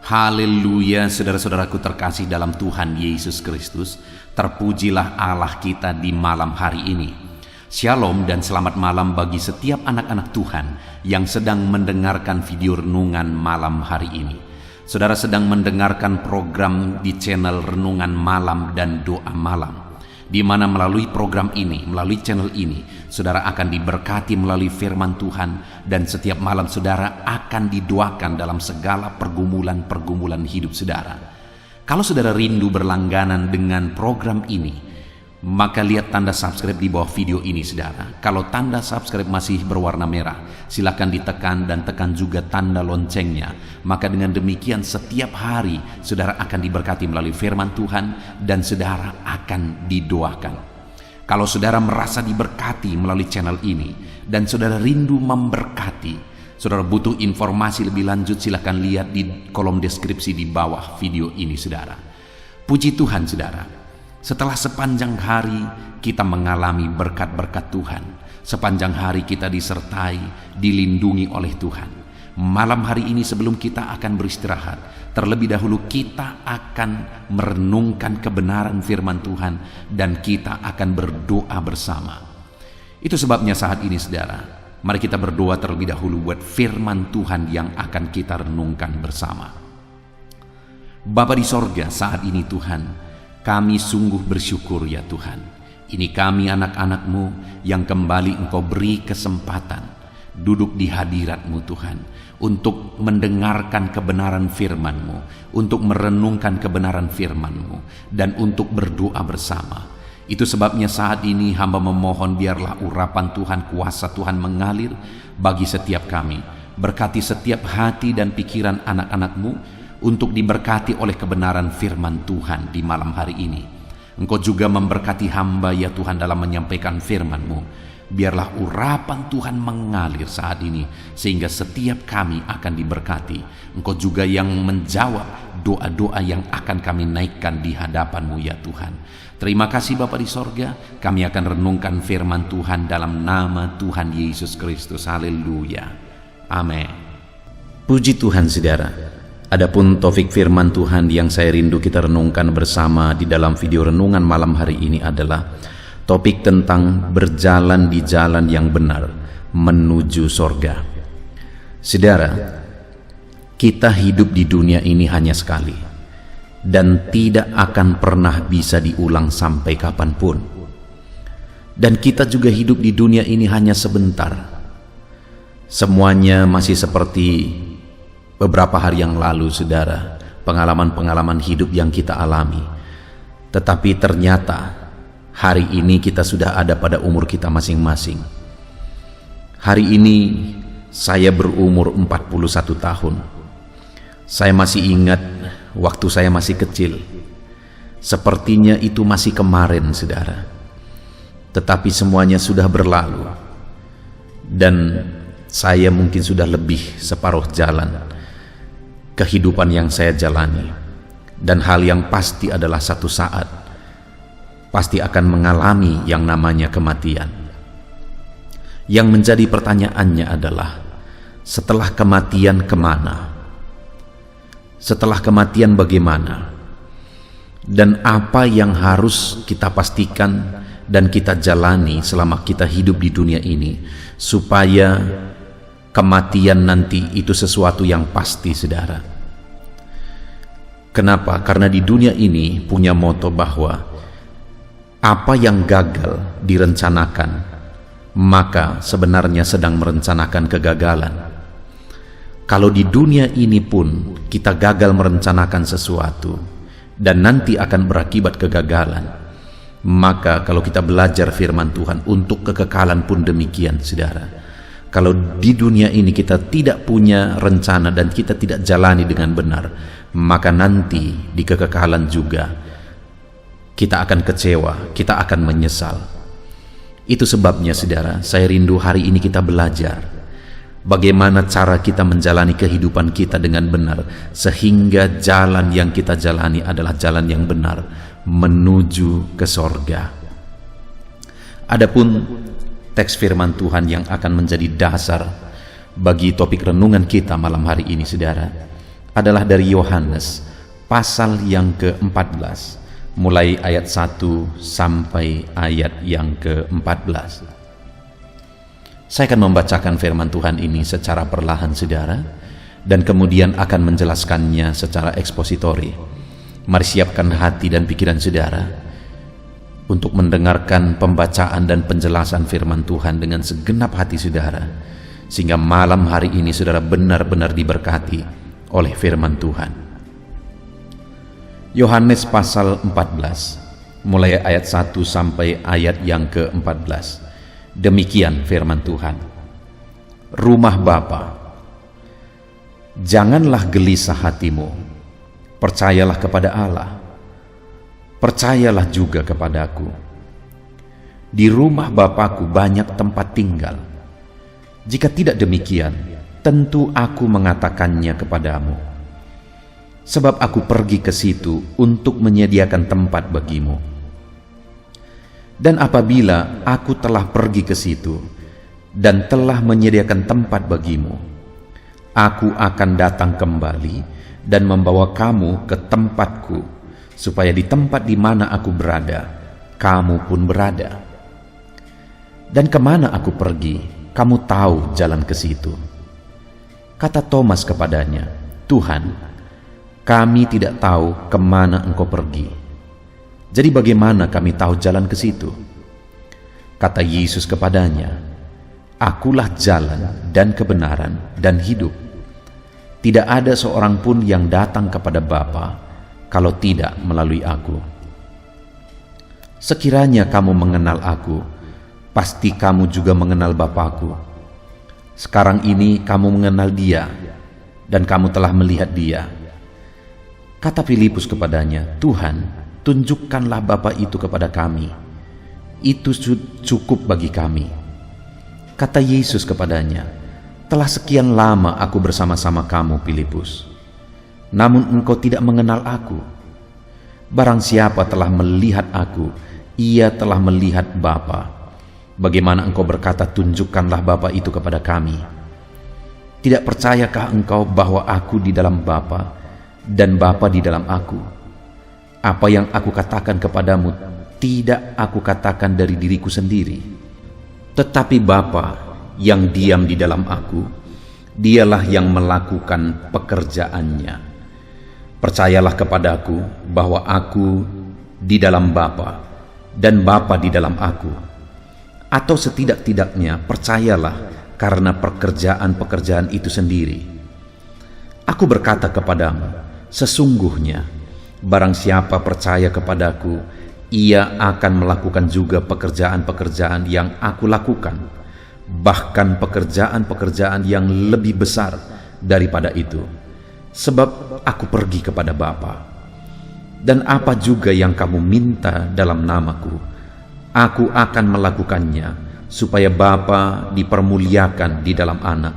Haleluya, saudara-saudaraku terkasih dalam Tuhan Yesus Kristus. Terpujilah Allah kita di malam hari ini. Shalom dan selamat malam bagi setiap anak-anak Tuhan yang sedang mendengarkan video renungan malam hari ini. Saudara sedang mendengarkan program di channel Renungan Malam dan Doa Malam, di mana melalui program ini, melalui channel ini, saudara akan diberkati melalui firman Tuhan, dan setiap malam saudara akan didoakan dalam segala pergumulan-pergumulan hidup saudara. Kalau saudara rindu berlangganan dengan program ini, maka lihat tanda subscribe di bawah video ini saudara. Kalau tanda subscribe masih berwarna merah, silakan ditekan dan tekan juga tanda loncengnya. Maka dengan demikian setiap hari saudara akan diberkati melalui firman Tuhan dan saudara akan didoakan. Kalau saudara merasa diberkati melalui channel ini dan saudara rindu memberkati, saudara butuh informasi lebih lanjut, silakan lihat di kolom deskripsi di bawah video ini saudara. Puji Tuhan saudara. Setelah sepanjang hari kita mengalami berkat-berkat Tuhan, sepanjang hari kita disertai, dilindungi oleh Tuhan. Malam hari ini sebelum kita akan beristirahat, terlebih dahulu kita akan merenungkan kebenaran firman Tuhan dan kita akan berdoa bersama. Itu sebabnya saat ini saudara, mari kita berdoa terlebih dahulu buat firman Tuhan yang akan kita renungkan bersama. Bapa di sorga, saat ini Tuhan, kami sungguh bersyukur ya Tuhan. Ini kami anak-anak-Mu yang kembali Engkau beri kesempatan duduk di hadirat-Mu Tuhan, untuk mendengarkan kebenaran firman-Mu, untuk merenungkan kebenaran firman-Mu, dan untuk berdoa bersama. Itu sebabnya saat ini hamba memohon biarlah urapan Tuhan, kuasa Tuhan mengalir bagi setiap kami. Berkati setiap hati dan pikiran anak-anak-Mu untuk diberkati oleh kebenaran firman Tuhan di malam hari ini. Engkau juga memberkati hamba ya Tuhan dalam menyampaikan firman-Mu. Biarlah urapan Tuhan mengalir saat ini sehingga setiap kami akan diberkati. Engkau juga yang menjawab doa-doa yang akan kami naikkan di hadapan-Mu ya Tuhan. Terima kasih Bapa di sorga. Kami akan renungkan firman Tuhan dalam nama Tuhan Yesus Kristus. Haleluya. Amin. Puji Tuhan saudara. Adapun topik firman Tuhan yang saya rindu kita renungkan bersama di dalam video renungan malam hari ini adalah topik tentang berjalan di jalan yang benar menuju sorga. Saudara, kita hidup di dunia ini hanya sekali dan tidak akan pernah bisa diulang sampai kapanpun. Dan kita juga hidup di dunia ini hanya sebentar. Semuanya masih seperti beberapa hari yang lalu saudara, pengalaman-pengalaman hidup yang kita alami. Tetapi ternyata hari ini kita sudah ada pada umur kita masing-masing. Hari ini saya berumur 41 tahun. Saya masih ingat waktu saya masih kecil. Sepertinya itu masih kemarin saudara. Tetapi semuanya sudah berlalu. Dan saya mungkin sudah lebih separuh jalan kehidupan yang saya jalani, dan hal yang pasti adalah satu saat pasti akan mengalami yang namanya kematian. Yang menjadi pertanyaannya adalah, setelah kematian kemana? Setelah kematian bagaimana? Dan apa yang harus kita pastikan dan kita jalani selama kita hidup di dunia ini supaya kematian nanti itu sesuatu yang pasti saudara. Kenapa? Karena di dunia ini punya moto bahwa apa yang gagal direncanakan, maka sebenarnya sedang merencanakan kegagalan. Kalau di dunia ini pun kita gagal merencanakan sesuatu dan nanti akan berakibat kegagalan, maka kalau kita belajar firman Tuhan untuk kekekalan pun demikian saudara. Kalau di dunia ini kita tidak punya rencana dan kita tidak jalani dengan benar, maka nanti di kekekalan juga kita akan kecewa, kita akan menyesal. Itu sebabnya saudara, saya rindu hari ini kita belajar bagaimana cara kita menjalani kehidupan kita dengan benar, sehingga jalan yang kita jalani adalah jalan yang benar menuju ke sorga. Adapun teks firman Tuhan yang akan menjadi dasar bagi topik renungan kita malam hari ini saudara, adalah dari Yohanes pasal yang ke-14, mulai ayat 1 sampai ayat yang ke-14. Saya akan membacakan firman Tuhan ini secara perlahan, saudara, dan kemudian akan menjelaskannya secara ekspositori. Mari siapkan hati dan pikiran saudara untuk mendengarkan pembacaan dan penjelasan firman Tuhan dengan segenap hati saudara, sehingga malam hari ini saudara benar-benar diberkati oleh firman Tuhan. Yohanes pasal 14, mulai ayat 1 sampai ayat yang ke-14. Demikian firman Tuhan. Rumah Bapa. Janganlah gelisah hatimu, percayalah kepada Allah, percayalah juga kepadaku. Di rumah Bapakku banyak tempat tinggal. Jika tidak demikian, tentu aku mengatakannya kepadamu. Sebab aku pergi ke situ untuk menyediakan tempat bagimu. Dan apabila aku telah pergi ke situ dan telah menyediakan tempat bagimu, aku akan datang kembali dan membawa kamu ke tempatku, supaya di tempat di mana aku berada, kamu pun berada. Dan kemana aku pergi, kamu tahu jalan ke situ. Kata Thomas kepadanya, Tuhan, kami tidak tahu kemana engkau pergi. Jadi bagaimana kami tahu jalan ke situ? Kata Yesus kepadanya, Akulah jalan dan kebenaran dan hidup. Tidak ada seorang pun yang datang kepada Bapa kalau tidak melalui aku. Sekiranya kamu mengenal aku, pasti kamu juga mengenal Bapakku. Sekarang ini kamu mengenal Dia, dan kamu telah melihat Dia. Kata Filipus kepadanya, Tuhan, tunjukkanlah Bapa itu kepada kami. Itu cukup bagi kami. Kata Yesus kepadanya, telah sekian lama aku bersama-sama kamu, Filipus, namun engkau tidak mengenal aku. Barang siapa telah melihat aku, ia telah melihat Bapa. Bagaimana engkau berkata, tunjukkanlah Bapa itu kepada kami? Tidak percayakah engkau bahwa aku di dalam Bapa dan Bapa di dalam aku? Apa yang aku katakan kepadamu, tidak aku katakan dari diriku sendiri, tetapi Bapa yang diam di dalam aku, dialah yang melakukan pekerjaannya. Percayalah kepadaku bahwa aku di dalam Bapa dan Bapa di dalam aku. Atau setidak-tidaknya percayalah karena pekerjaan-pekerjaan itu sendiri. Aku berkata kepadamu, sesungguhnya barang siapa percaya kepadaku, ia akan melakukan juga pekerjaan-pekerjaan yang aku lakukan, bahkan pekerjaan-pekerjaan yang lebih besar daripada itu, sebab aku pergi kepada Bapa. Dan apa juga yang kamu minta dalam namaku, aku akan melakukannya, supaya Bapa dipermuliakan di dalam Anak.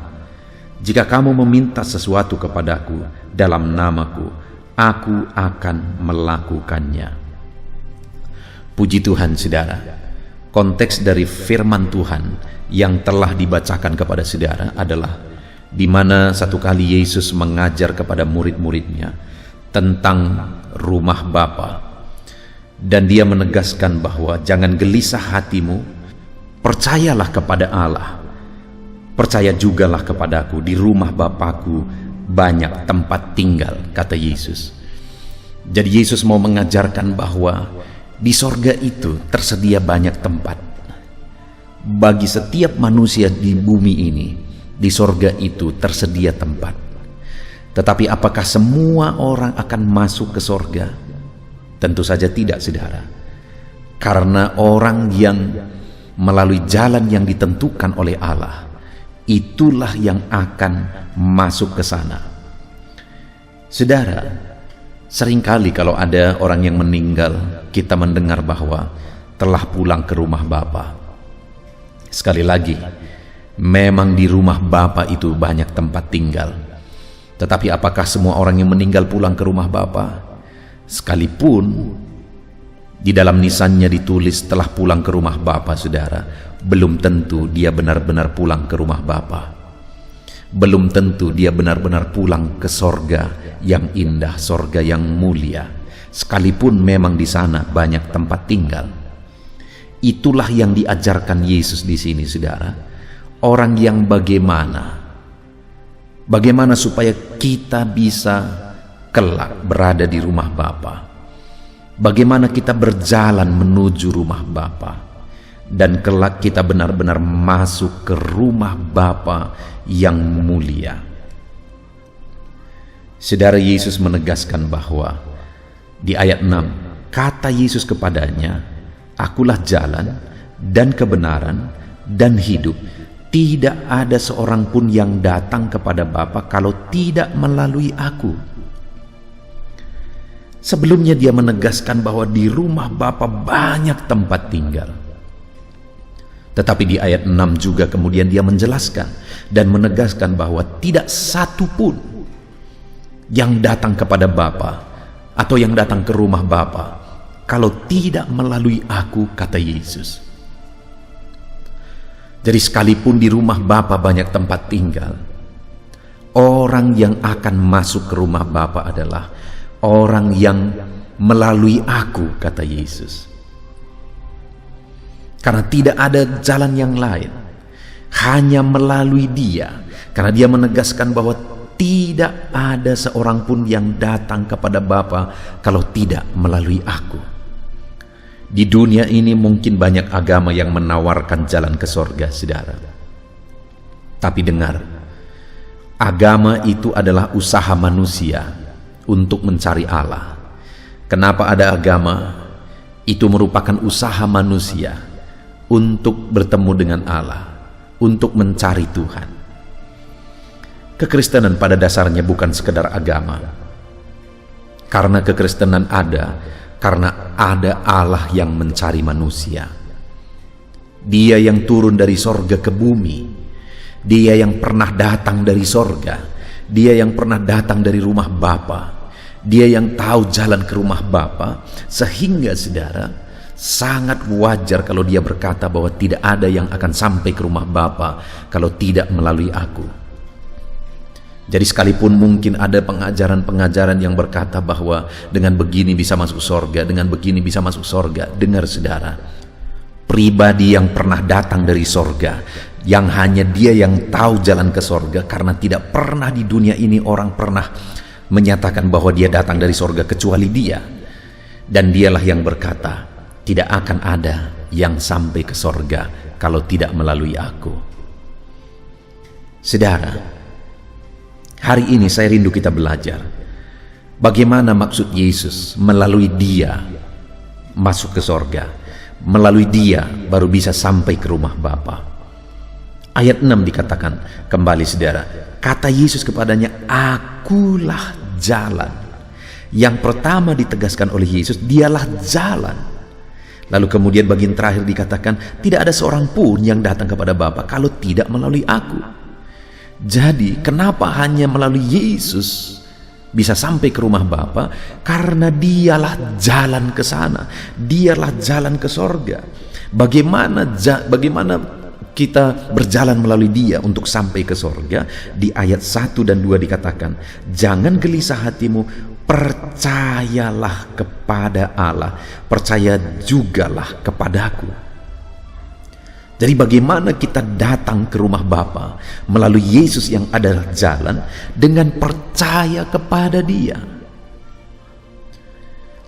Jika kamu meminta sesuatu kepadaku dalam namaku, aku akan melakukannya. Puji Tuhan, saudara. Konteks dari firman Tuhan yang telah dibacakan kepada saudara adalah di mana satu kali Yesus mengajar kepada murid-muridnya tentang rumah Bapa, dan dia menegaskan bahwa jangan gelisah hatimu, percayalah kepada Allah, percaya jugalah kepadaku, di rumah Bapakku banyak tempat tinggal, kata Yesus. Jadi Yesus mau mengajarkan bahwa di sorga itu tersedia banyak tempat bagi setiap manusia di bumi ini. Di sorga itu tersedia tempat. Tetapi apakah semua orang akan masuk ke sorga? Tentu saja tidak, saudara. Karena orang yang melalui jalan yang ditentukan oleh Allah, itulah yang akan masuk ke sana. Saudara, seringkali kalau ada orang yang meninggal, kita mendengar bahwa telah pulang ke rumah Bapa. Sekali lagi, memang di rumah Bapa itu banyak tempat tinggal. Tetapi apakah semua orang yang meninggal pulang ke rumah Bapa? Sekalipun di dalam nisannya ditulis telah pulang ke rumah Bapa, saudara, belum tentu dia benar-benar pulang ke rumah Bapa. belum tentu dia benar-benar pulang ke sorga yang indah, sorga yang mulia, sekalipun memang di sana banyak tempat tinggal. Itulah yang diajarkan Yesus di sini, saudara. Orang yang bagaimana supaya kita bisa kelak berada di rumah Bapa. Bagaimana kita berjalan menuju rumah Bapa. Dan kelak kita benar-benar masuk ke rumah Bapa yang mulia. Saudara, Yesus menegaskan bahwa di ayat 6, kata Yesus kepadanya, "Akulah jalan dan kebenaran dan hidup. Tidak ada seorang pun yang datang kepada Bapa kalau tidak melalui Aku." Sebelumnya dia menegaskan bahwa di rumah Bapa banyak tempat tinggal. Tetapi di ayat 6 juga kemudian dia menjelaskan dan menegaskan bahwa tidak satu pun yang datang kepada Bapa atau yang datang ke rumah Bapa kalau tidak melalui Aku, kata Yesus. Jadi sekalipun di rumah Bapa banyak tempat tinggal, orang yang akan masuk ke rumah Bapa adalah orang yang melalui Aku, kata Yesus. Karena tidak ada jalan yang lain, hanya melalui Dia. Karena Dia menegaskan bahwa tidak ada seorang pun yang datang kepada Bapa kalau tidak melalui Aku. Di dunia ini mungkin banyak agama yang menawarkan jalan ke sorga, saudara. Tapi dengar, agama itu adalah usaha manusia untuk mencari Allah. Kenapa ada agama? Itu merupakan usaha manusia untuk bertemu dengan Allah, untuk mencari Tuhan. Kekristenan pada dasarnya bukan sekedar agama. Karena kekristenan ada karena ada Allah yang mencari manusia. Dia yang turun dari sorga ke bumi. Dia yang pernah datang dari sorga. Dia yang pernah datang dari rumah Bapa. Dia yang tahu jalan ke rumah Bapa, sehingga saudara, sangat wajar kalau dia berkata bahwa tidak ada yang akan sampai ke rumah Bapa kalau tidak melalui Aku. Jadi sekalipun mungkin ada pengajaran-pengajaran yang berkata bahwa dengan begini bisa masuk sorga, dengan begini bisa masuk sorga. Dengar saudara, pribadi yang pernah datang dari sorga, yang hanya dia yang tahu jalan ke sorga, karena tidak pernah di dunia ini orang pernah menyatakan bahwa dia datang dari sorga kecuali Dia. Dan Dialah yang berkata, tidak akan ada yang sampai ke sorga kalau tidak melalui Aku. Saudara, hari ini saya rindu kita belajar bagaimana maksud Yesus melalui Dia masuk ke sorga. Melalui Dia baru bisa sampai ke rumah Bapa. Ayat 6 dikatakan kembali, saudara, kata Yesus kepadanya, "Akulah jalan." Yang pertama ditegaskan oleh Yesus, Dialah jalan. Lalu kemudian bagian terakhir dikatakan, tidak ada seorang pun yang datang kepada Bapa kalau tidak melalui Aku. Jadi kenapa hanya melalui Yesus bisa sampai ke rumah Bapa? Karena Dialah jalan ke sana. Dialah jalan ke sorga. Bagaimana kita berjalan melalui Dia untuk sampai ke sorga? Di ayat 1 dan 2 dikatakan, jangan gelisah hatimu, percayalah kepada Allah, percaya jugalah kepadaku. Jadi bagaimana kita datang ke rumah Bapa melalui Yesus yang adalah jalan, dengan percaya kepada Dia.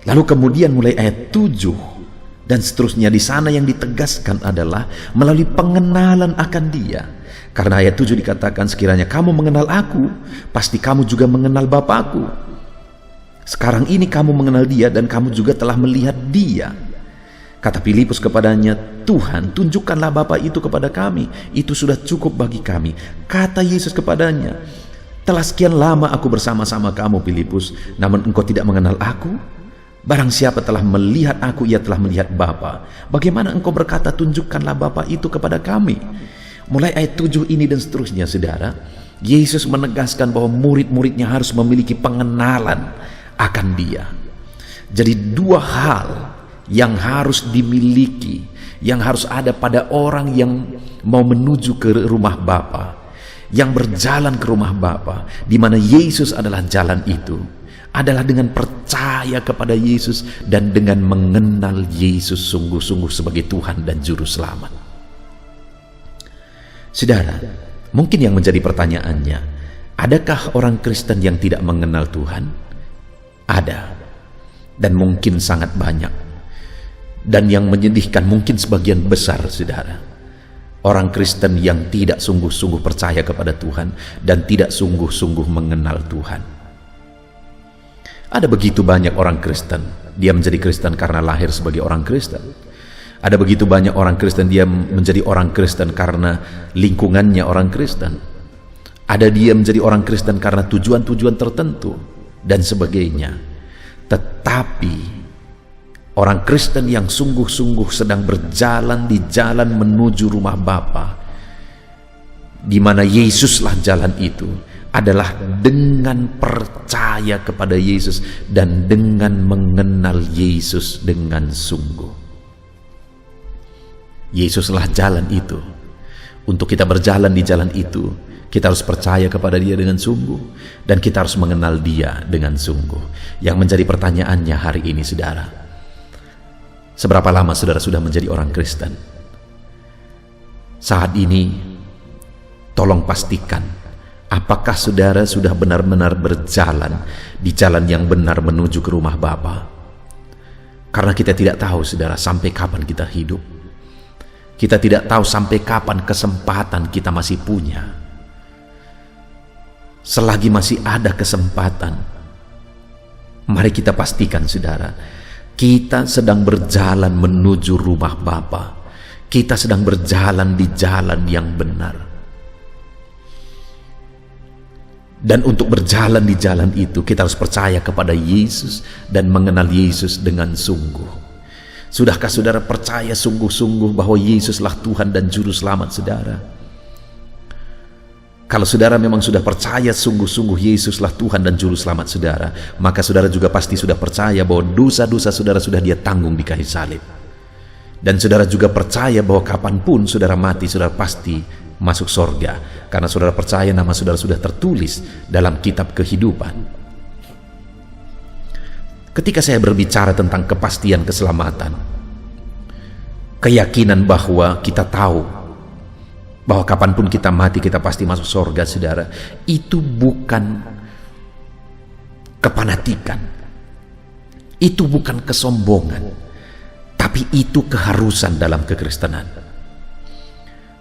Lalu kemudian mulai ayat 7 dan seterusnya, di sana yang ditegaskan adalah melalui pengenalan akan Dia. Karena ayat 7 dikatakan, sekiranya kamu mengenal Aku, pasti kamu juga mengenal Bapa-Ku. Sekarang ini kamu mengenal Dia dan kamu juga telah melihat Dia. Kata Filipus kepadanya, Tuhan, tunjukkanlah Bapa itu kepada kami, itu sudah cukup bagi kami. Kata Yesus kepadanya, telah sekian lama aku bersama-sama kamu, Filipus, namun engkau tidak mengenal Aku? Barang siapa telah melihat Aku, ia telah melihat Bapa. Bagaimana engkau berkata, tunjukkanlah Bapa itu kepada kami? Mulai ayat 7 ini dan seterusnya, saudara, Yesus menegaskan bahwa murid-muridnya harus memiliki pengenalan akan Dia. Jadi dua hal yang harus dimiliki, yang harus ada pada orang yang mau menuju ke rumah Bapa. yang berjalan ke rumah Bapa, di mana Yesus adalah jalan itu, adalah dengan percaya kepada Yesus dan dengan mengenal Yesus sungguh-sungguh sebagai Tuhan dan Juru Selamat. Saudara, mungkin yang menjadi pertanyaannya, adakah orang Kristen yang tidak mengenal Tuhan? Ada, dan mungkin sangat banyak. Dan yang menyedihkan, mungkin sebagian besar, saudara, orang Kristen yang tidak sungguh-sungguh percaya kepada Tuhan dan tidak sungguh-sungguh mengenal Tuhan. Ada begitu banyak orang Kristen, dia menjadi Kristen karena lahir sebagai orang Kristen. Ada begitu banyak orang Kristen, dia menjadi orang Kristen karena lingkungannya orang Kristen. Ada dia menjadi orang Kristen karena tujuan-tujuan tertentu dan sebagainya. Tetapi orang Kristen yang sungguh-sungguh sedang berjalan di jalan menuju rumah Bapa, di mana Yesuslah jalan itu, adalah dengan percaya kepada Yesus dan dengan mengenal Yesus dengan sungguh. Yesuslah jalan itu. Untuk kita berjalan di jalan itu, kita harus percaya kepada Dia dengan sungguh, dan kita harus mengenal Dia dengan sungguh. Yang menjadi pertanyaannya hari ini, saudara, seberapa lama saudara sudah menjadi orang Kristen? Saat ini, tolong pastikan, apakah saudara sudah benar-benar berjalan di jalan yang benar menuju ke rumah Bapa? Karena kita tidak tahu, saudara, sampai kapan kita hidup. Kita tidak tahu sampai kapan kesempatan kita masih punya. Selagi masih ada kesempatan, mari kita pastikan, saudara, kita sedang berjalan menuju rumah Bapa. Kita sedang berjalan di jalan yang benar. Dan untuk berjalan di jalan itu, kita harus percaya kepada Yesus dan mengenal Yesus dengan sungguh. Sudahkah saudara percaya sungguh-sungguh bahwa Yesuslah Tuhan dan Juru Selamat saudara? Kalau saudara memang sudah percaya sungguh-sungguh Yesuslah Tuhan dan Juru Selamat saudara, maka saudara juga pasti sudah percaya bahwa dosa-dosa saudara sudah Dia tanggung di kayu salib. Dan saudara juga percaya bahwa kapanpun saudara mati, saudara pasti masuk sorga, karena saudara percaya nama saudara sudah tertulis dalam kitab kehidupan. Ketika saya berbicara tentang kepastian keselamatan, keyakinan bahwa kita tahu bahwa kapanpun kita mati kita pasti masuk sorga, saudara, itu bukan kepanatikan, itu bukan kesombongan, tapi itu keharusan dalam kekristenan.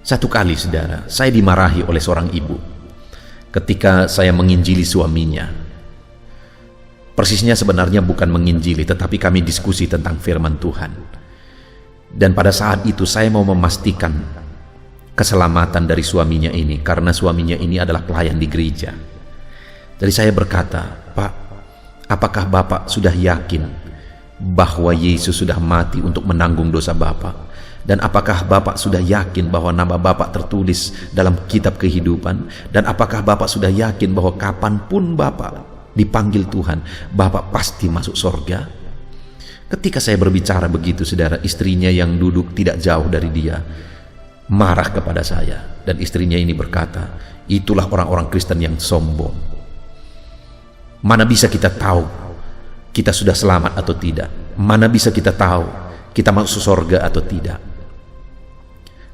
Satu kali, saudara, saya dimarahi oleh seorang ibu ketika saya menginjili suaminya. Persisnya sebenarnya bukan menginjili, tetapi kami diskusi tentang firman Tuhan. Dan pada saat itu saya mau memastikan keselamatan dari suaminya ini, karena suaminya ini adalah pelayan di gereja. Jadi saya berkata, "Pak, apakah Bapak sudah yakin bahwa Yesus sudah mati untuk menanggung dosa Bapak? Dan apakah Bapak sudah yakin bahwa nama Bapak tertulis dalam kitab kehidupan? Dan apakah Bapak sudah yakin bahwa kapanpun Bapak dipanggil Tuhan, Bapak pasti masuk sorga?" Ketika saya berbicara begitu, saudara, istrinya yang duduk tidak jauh dari dia marah kepada saya. Dan istrinya ini berkata, "Itulah orang-orang Kristen yang sombong. Mana bisa kita tahu kita sudah selamat atau tidak? Mana bisa kita tahu kita masuk sorga atau tidak?"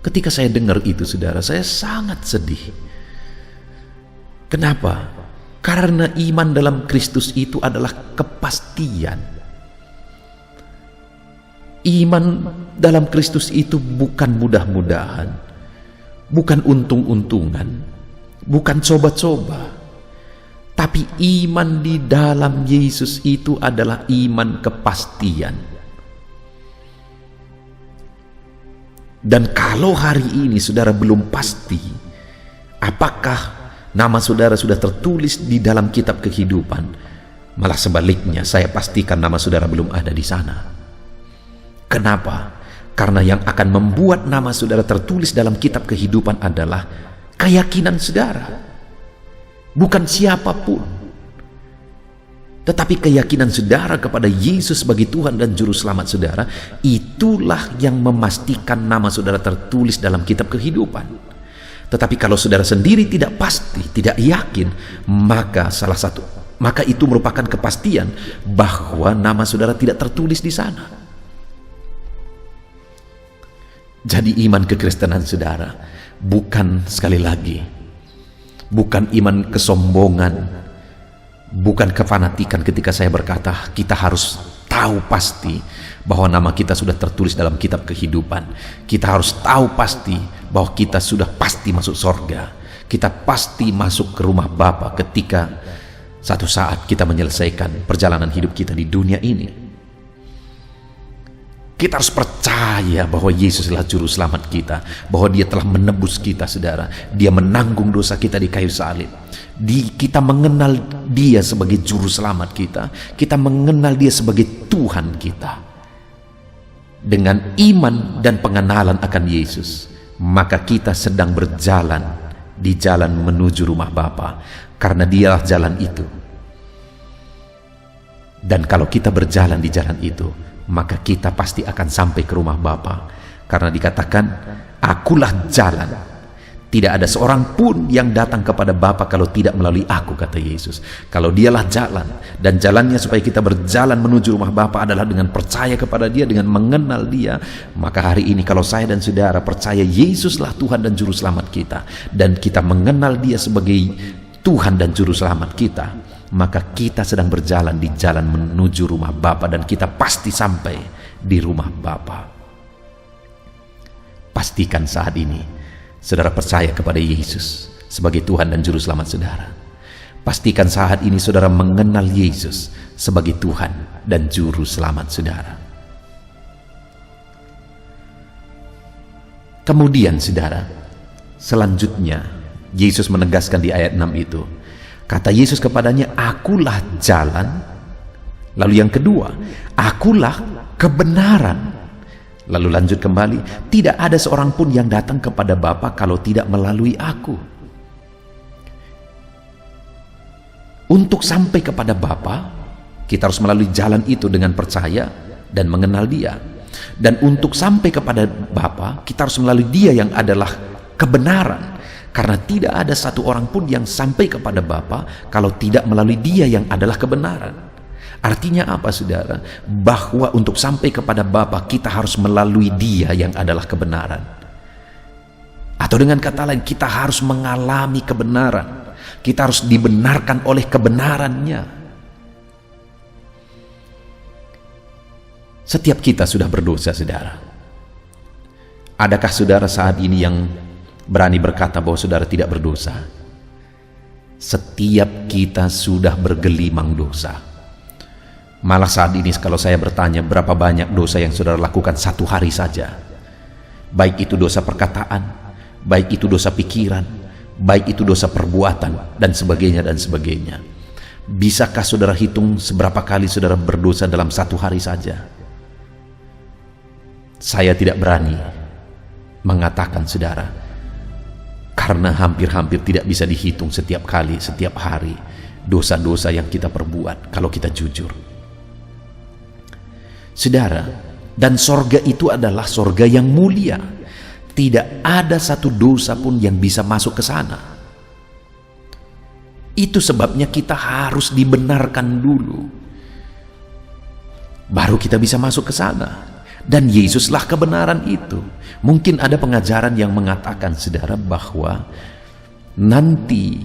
Ketika saya dengar itu, saudara, saya sangat sedih. Kenapa? Karena iman dalam Kristus itu adalah kepastian. Iman dalam Kristus itu bukan mudah-mudahan, bukan untung-untungan, bukan coba-coba. Tapi iman di dalam Yesus itu adalah iman kepastian. Dan kalau hari ini saudara belum pasti apakah nama saudara sudah tertulis di dalam kitab kehidupan, malah sebaliknya saya pastikan nama saudara belum ada di sana. Kenapa? Karena yang akan membuat nama saudara tertulis dalam kitab kehidupan adalah keyakinan saudara, bukan siapapun, tetapi keyakinan saudara kepada Yesus sebagai Tuhan dan Juru Selamat saudara. Itulah yang memastikan nama saudara tertulis dalam kitab kehidupan. Tetapi kalau saudara sendiri tidak pasti, tidak yakin, maka itu merupakan kepastian bahwa nama saudara tidak tertulis di sana. Jadi iman kekristenan saudara bukan, sekali lagi, bukan iman kesombongan, bukan kefanatikan ketika saya berkata kita harus tahu pasti bahwa nama kita sudah tertulis dalam kitab kehidupan. Kita harus tahu pasti bahwa kita sudah pasti masuk sorga. Kita pasti masuk ke rumah Bapa ketika satu saat kita menyelesaikan perjalanan hidup kita di dunia ini. Kita harus percaya bahwa Yesus adalah juru selamat kita, bahwa Dia telah menebus kita, saudara. Dia menanggung dosa kita di kayu salib. Kita mengenal Dia sebagai juru selamat kita. Kita mengenal Dia sebagai Tuhan kita. Dengan iman dan pengenalan akan Yesus, maka kita sedang berjalan di jalan menuju rumah Bapa, karena Dialah jalan itu. Dan kalau kita berjalan di jalan itu, maka kita pasti akan sampai ke rumah Bapa, karena dikatakan, akulah jalan, tidak ada seorang pun yang datang kepada Bapa kalau tidak melalui aku, kata Yesus. Kalau Dialah jalan, dan jalannya supaya kita berjalan menuju rumah Bapa adalah dengan percaya kepada Dia, dengan mengenal Dia. Maka hari ini kalau saya dan saudara percaya Yesuslah Tuhan dan Juru Selamat kita, dan kita mengenal Dia sebagai Tuhan dan Juru Selamat kita, maka kita sedang berjalan di jalan menuju rumah Bapa, dan kita pasti sampai di rumah Bapa. Pastikan saat ini saudara percaya kepada Yesus sebagai Tuhan dan Juru Selamat saudara. Pastikan saat ini saudara mengenal Yesus sebagai Tuhan dan Juru Selamat saudara. Kemudian saudara, selanjutnya Yesus menegaskan di ayat 6 itu, kata Yesus kepadanya, akulah jalan. Lalu yang kedua, akulah kebenaran. Lalu lanjut kembali, tidak ada seorang pun yang datang kepada Bapa kalau tidak melalui aku. Untuk sampai kepada Bapa, kita harus melalui jalan itu dengan percaya dan mengenal Dia. Dan untuk sampai kepada Bapa, kita harus melalui Dia yang adalah kebenaran. Karena tidak ada satu orang pun yang sampai kepada Bapa kalau tidak melalui Dia yang adalah kebenaran. Artinya apa, saudara? Bahwa untuk sampai kepada Bapa kita harus melalui Dia yang adalah kebenaran. Atau dengan kata lain, kita harus mengalami kebenaran. Kita harus dibenarkan oleh kebenarannya. Setiap kita sudah berdosa, saudara. Adakah saudara saat ini yang berani berkata bahwa saudara tidak berdosa? Setiap kita sudah bergelimang dosa. Malah saat ini kalau saya bertanya berapa banyak dosa yang saudara lakukan satu hari saja, baik itu dosa perkataan, baik itu dosa pikiran, baik itu dosa perbuatan, dan sebagainya dan sebagainya. Bisakah saudara hitung seberapa kali saudara berdosa dalam satu hari saja? Saya tidak berani mengatakan, saudara, karena hampir-hampir tidak bisa dihitung setiap kali, setiap hari dosa-dosa yang kita perbuat kalau kita jujur. Saudara, dan sorga itu adalah sorga yang mulia. Tidak ada satu dosa pun yang bisa masuk ke sana. Itu sebabnya kita harus dibenarkan dulu, baru kita bisa masuk ke sana. Dan Yesuslah kebenaran itu. Mungkin ada pengajaran yang mengatakan, saudara, bahwa nanti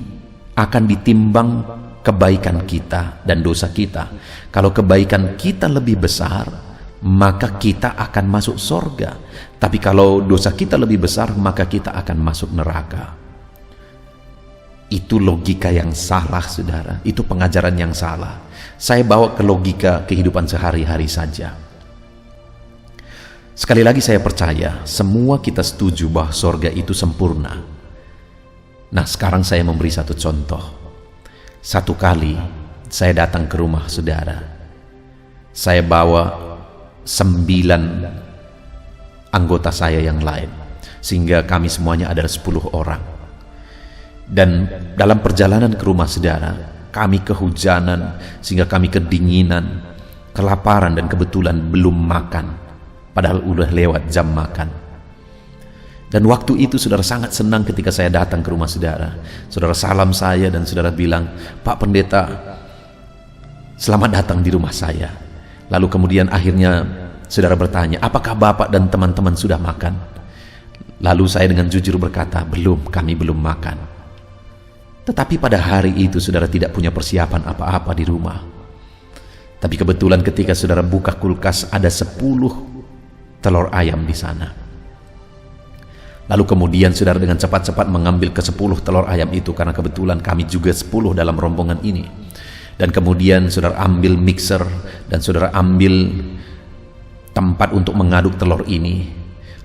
akan ditimbang kebaikan kita dan dosa kita. Kalau kebaikan kita lebih besar, maka kita akan masuk sorga. Tapi kalau dosa kita lebih besar, maka kita akan masuk neraka. Itu logika yang salah, saudara. Itu pengajaran yang salah. Saya bawa ke logika kehidupan sehari-hari saja. Sekali lagi saya percaya semua kita setuju bahwa sorga itu sempurna. Nah, sekarang saya memberi satu contoh. Satu kali saya datang ke rumah saudara, saya bawa 9 anggota saya yang lain, sehingga kami semuanya ada 10 orang. Dan dalam perjalanan ke rumah saudara, kami kehujanan, sehingga kami kedinginan, kelaparan, dan kebetulan belum makan, padahal udah lewat jam makan. Dan waktu itu saudara sangat senang ketika saya datang ke rumah saudara. Saudara salam saya dan saudara bilang, "Pak Pendeta, selamat datang di rumah saya." Lalu kemudian akhirnya saudara bertanya, "Apakah Bapak dan teman-teman sudah makan?" Lalu saya dengan jujur berkata, "Belum, kami belum makan." Tetapi pada hari itu saudara tidak punya persiapan apa-apa di rumah. Tapi kebetulan ketika saudara buka kulkas ada 10 telur ayam di sana. Lalu kemudian saudara dengan cepat-cepat mengambil ke-10 telur ayam itu, karena kebetulan kami juga 10 dalam rombongan ini. Dan kemudian saudara ambil mixer dan saudara ambil tempat untuk mengaduk telur ini.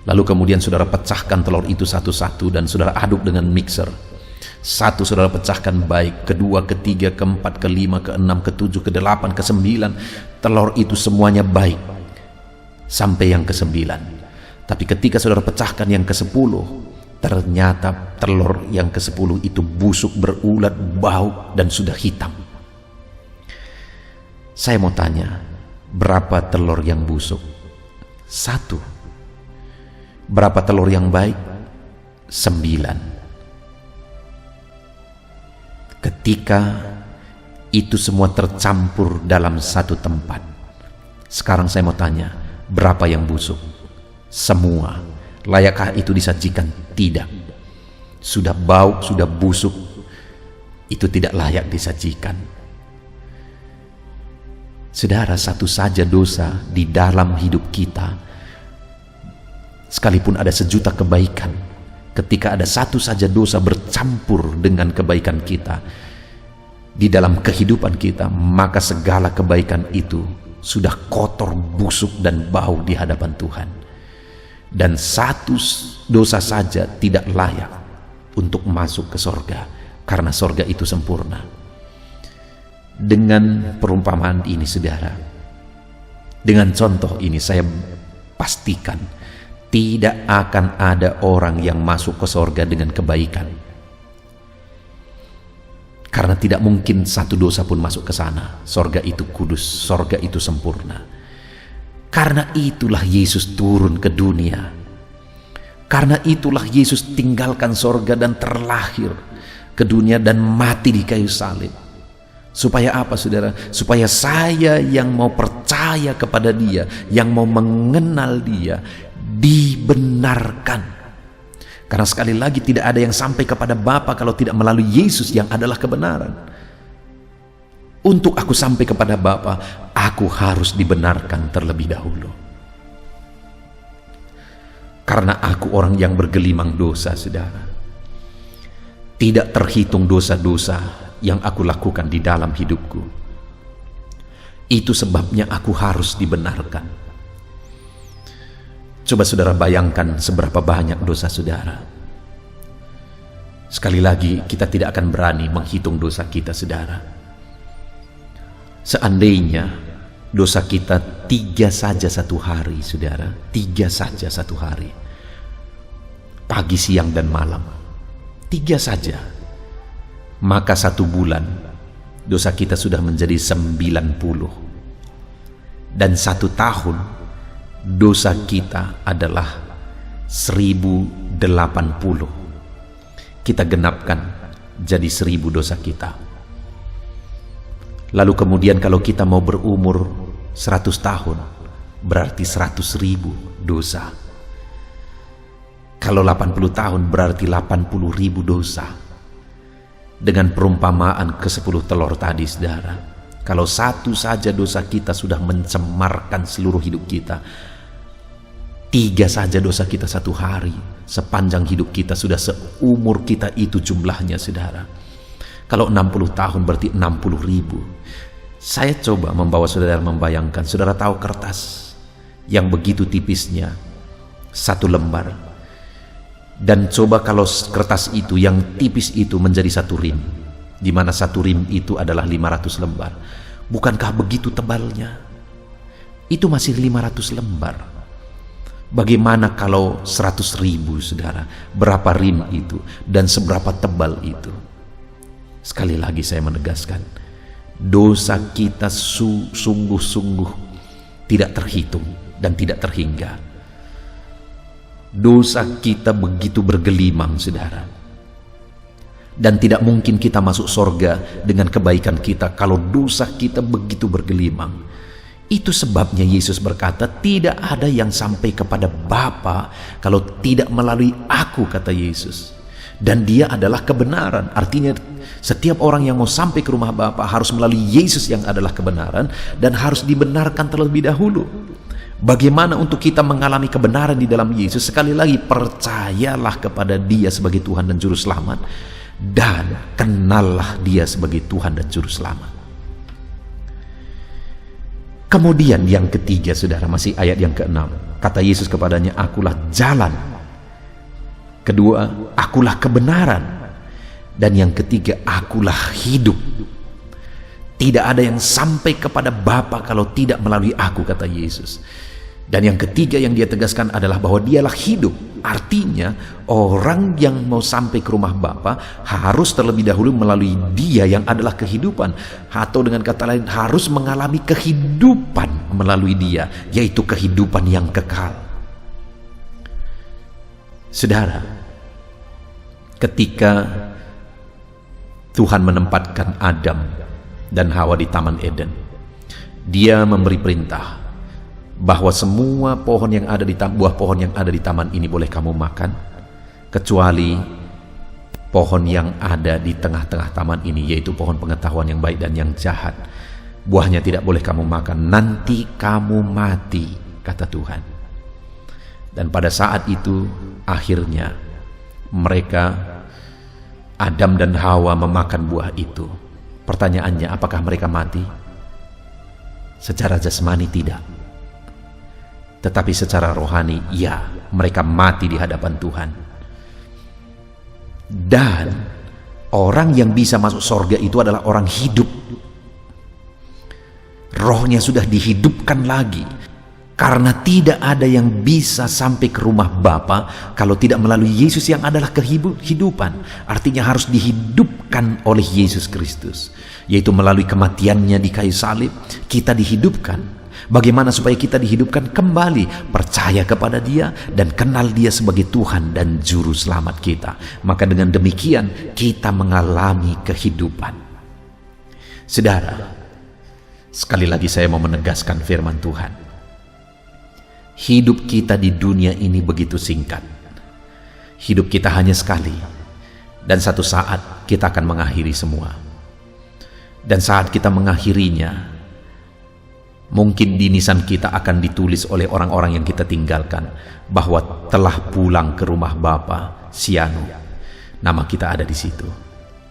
Lalu kemudian saudara pecahkan telur itu satu-satu dan saudara aduk dengan mixer. Satu saudara pecahkan baik, kedua, ketiga, keempat, kelima, keenam, ketujuh, kedelapan, kesembilan. Telur itu semuanya baik sampai yang ke-9. Tapi ketika saudara pecahkan yang ke-10, ternyata telur yang ke-10 itu busuk, berulat, bau, dan sudah hitam. Saya mau tanya, berapa telur yang busuk? 1. Berapa telur yang baik? 9. Ketika itu semua tercampur dalam satu tempat, sekarang saya mau tanya, berapa yang busuk? Semua. Layakkah itu disajikan? Tidak. Sudah bau, sudah busuk, itu tidak layak disajikan. Saudara, satu saja dosa di dalam hidup kita, sekalipun ada 1.000.000 kebaikan, ketika ada satu saja dosa bercampur dengan kebaikan kita di dalam kehidupan kita, maka segala kebaikan itu sudah kotor, busuk, dan bau di hadapan Tuhan. Dan satu dosa saja tidak layak untuk masuk ke sorga, karena sorga itu sempurna. Dengan perumpamaan ini saudara, dengan contoh ini, saya pastikan tidak akan ada orang yang masuk ke sorga dengan kebaikan, karena tidak mungkin satu dosa pun masuk ke sana. Sorga itu kudus, sorga itu sempurna. Karena itulah Yesus turun ke dunia. Karena itulah Yesus tinggalkan sorga dan terlahir ke dunia dan mati di kayu salib. Supaya apa saudara? Supaya saya yang mau percaya kepada Dia, yang mau mengenal Dia, dibenarkan. Karena sekali lagi tidak ada yang sampai kepada Bapa kalau tidak melalui Yesus yang adalah kebenaran. Untuk aku sampai kepada Bapa, aku harus dibenarkan terlebih dahulu. Karena aku orang yang bergelimang dosa, saudara. Tidak terhitung dosa-dosa yang aku lakukan di dalam hidupku. Itu sebabnya aku harus dibenarkan. Coba saudara bayangkan seberapa banyak dosa saudara. Sekali lagi, kita tidak akan berani menghitung dosa kita, saudara. Seandainya dosa kita 3 saja satu hari, saudara, 3 saja satu hari, pagi, siang, dan malam, 3 saja, maka 1 bulan dosa kita sudah menjadi 90. Dan 1 tahun dosa kita adalah 1080. Kita genapkan jadi 1000 dosa kita. Lalu kemudian kalau kita mau berumur 100 tahun, berarti 100.000 dosa. Kalau 80 tahun berarti 80.000 dosa. Dengan perumpamaan ke-10 telur tadi, saudara, kalau satu saja dosa kita sudah mencemarkan seluruh hidup kita, 3 saja dosa kita satu hari, sepanjang hidup kita sudah seumur kita itu jumlahnya, saudara. Kalau 60 tahun berarti 60.000. Saya coba membawa saudara membayangkan, saudara tahu kertas yang begitu tipisnya, 1 lembar. Dan coba kalau kertas itu yang tipis itu menjadi 1 rim, di mana 1 rim itu adalah 500 lembar. Bukankah begitu tebalnya? Itu masih 500 lembar. Bagaimana kalau 100.000, saudara? Berapa rim itu dan seberapa tebal itu? Sekali lagi saya menegaskan, dosa kita sungguh-sungguh tidak terhitung dan tidak terhingga. Dosa kita begitu bergelimang, saudara. Dan tidak mungkin kita masuk sorga dengan kebaikan kita kalau dosa kita begitu bergelimang. Itu sebabnya Yesus berkata, tidak ada yang sampai kepada Bapa kalau tidak melalui aku, kata Yesus. Dan dia adalah kebenaran. Artinya setiap orang yang mau sampai ke rumah Bapa harus melalui Yesus yang adalah kebenaran dan harus dibenarkan terlebih dahulu. Bagaimana untuk kita mengalami kebenaran di dalam Yesus? Sekali lagi, percayalah kepada Dia sebagai Tuhan dan Juru Selamat, dan kenallah Dia sebagai Tuhan dan Juru Selamat. Kemudian yang ketiga, saudara, masih ayat yang ke-6. Kata Yesus kepadanya, akulah jalan. Kedua, akulah kebenaran. Dan yang ketiga, akulah hidup. Tidak ada yang sampai kepada Bapa kalau tidak melalui aku, kata Yesus. Dan yang ketiga yang dia tegaskan adalah bahwa dialah hidup. Artinya orang yang mau sampai ke rumah Bapa harus terlebih dahulu melalui Dia yang adalah kehidupan. Atau dengan kata lain, harus mengalami kehidupan melalui Dia, yaitu kehidupan yang kekal. Saudara, ketika Tuhan menempatkan Adam dan Hawa di Taman Eden, Dia memberi perintah bahwa semua pohon yang ada di buah pohon yang ada di taman ini boleh kamu makan, kecuali pohon yang ada di tengah-tengah taman ini, yaitu pohon pengetahuan yang baik dan yang jahat. Buahnya tidak boleh kamu makan, nanti kamu mati, kata Tuhan. Dan pada saat itu akhirnya mereka, Adam dan Hawa, memakan buah itu. Pertanyaannya, apakah mereka mati? Secara jasmani tidak, tetapi secara rohani, ya, mereka mati di hadapan Tuhan. Dan orang yang bisa masuk sorga itu adalah orang hidup. Rohnya sudah dihidupkan lagi. Karena tidak ada yang bisa sampai ke rumah Bapa kalau tidak melalui Yesus yang adalah kehidupan. Artinya harus dihidupkan oleh Yesus Kristus, yaitu melalui kematiannya di kayu salib, kita dihidupkan. Bagaimana supaya kita dihidupkan kembali? Percaya kepada Dia dan kenal Dia sebagai Tuhan dan Juru Selamat kita. Maka dengan demikian kita mengalami kehidupan. Saudara, sekali lagi saya mau menegaskan firman Tuhan. Hidup kita di dunia ini begitu singkat. Hidup kita hanya sekali, dan satu saat kita akan mengakhiri semua. Dan saat kita mengakhirinya, mungkin di nisan kita akan ditulis oleh orang-orang yang kita tinggalkan bahwa telah pulang ke rumah Bapa Sianu. Nama kita ada di situ.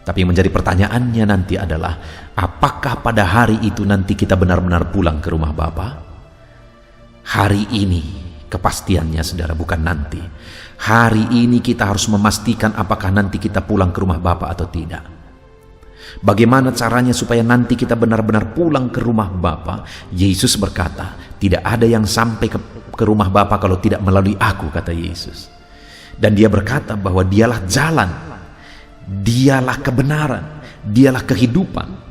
Tapi yang menjadi pertanyaannya nanti adalah, apakah pada hari itu nanti kita benar-benar pulang ke rumah Bapa? Hari ini kepastiannya, saudara, bukan nanti. Hari ini kita harus memastikan apakah nanti kita pulang ke rumah Bapa atau tidak. Bagaimana caranya supaya nanti kita benar-benar pulang ke rumah Bapa? Yesus berkata, tidak ada yang sampai ke rumah Bapa kalau tidak melalui aku, kata Yesus. Dan Dia berkata bahwa Dialah jalan, Dialah kebenaran, Dialah kehidupan.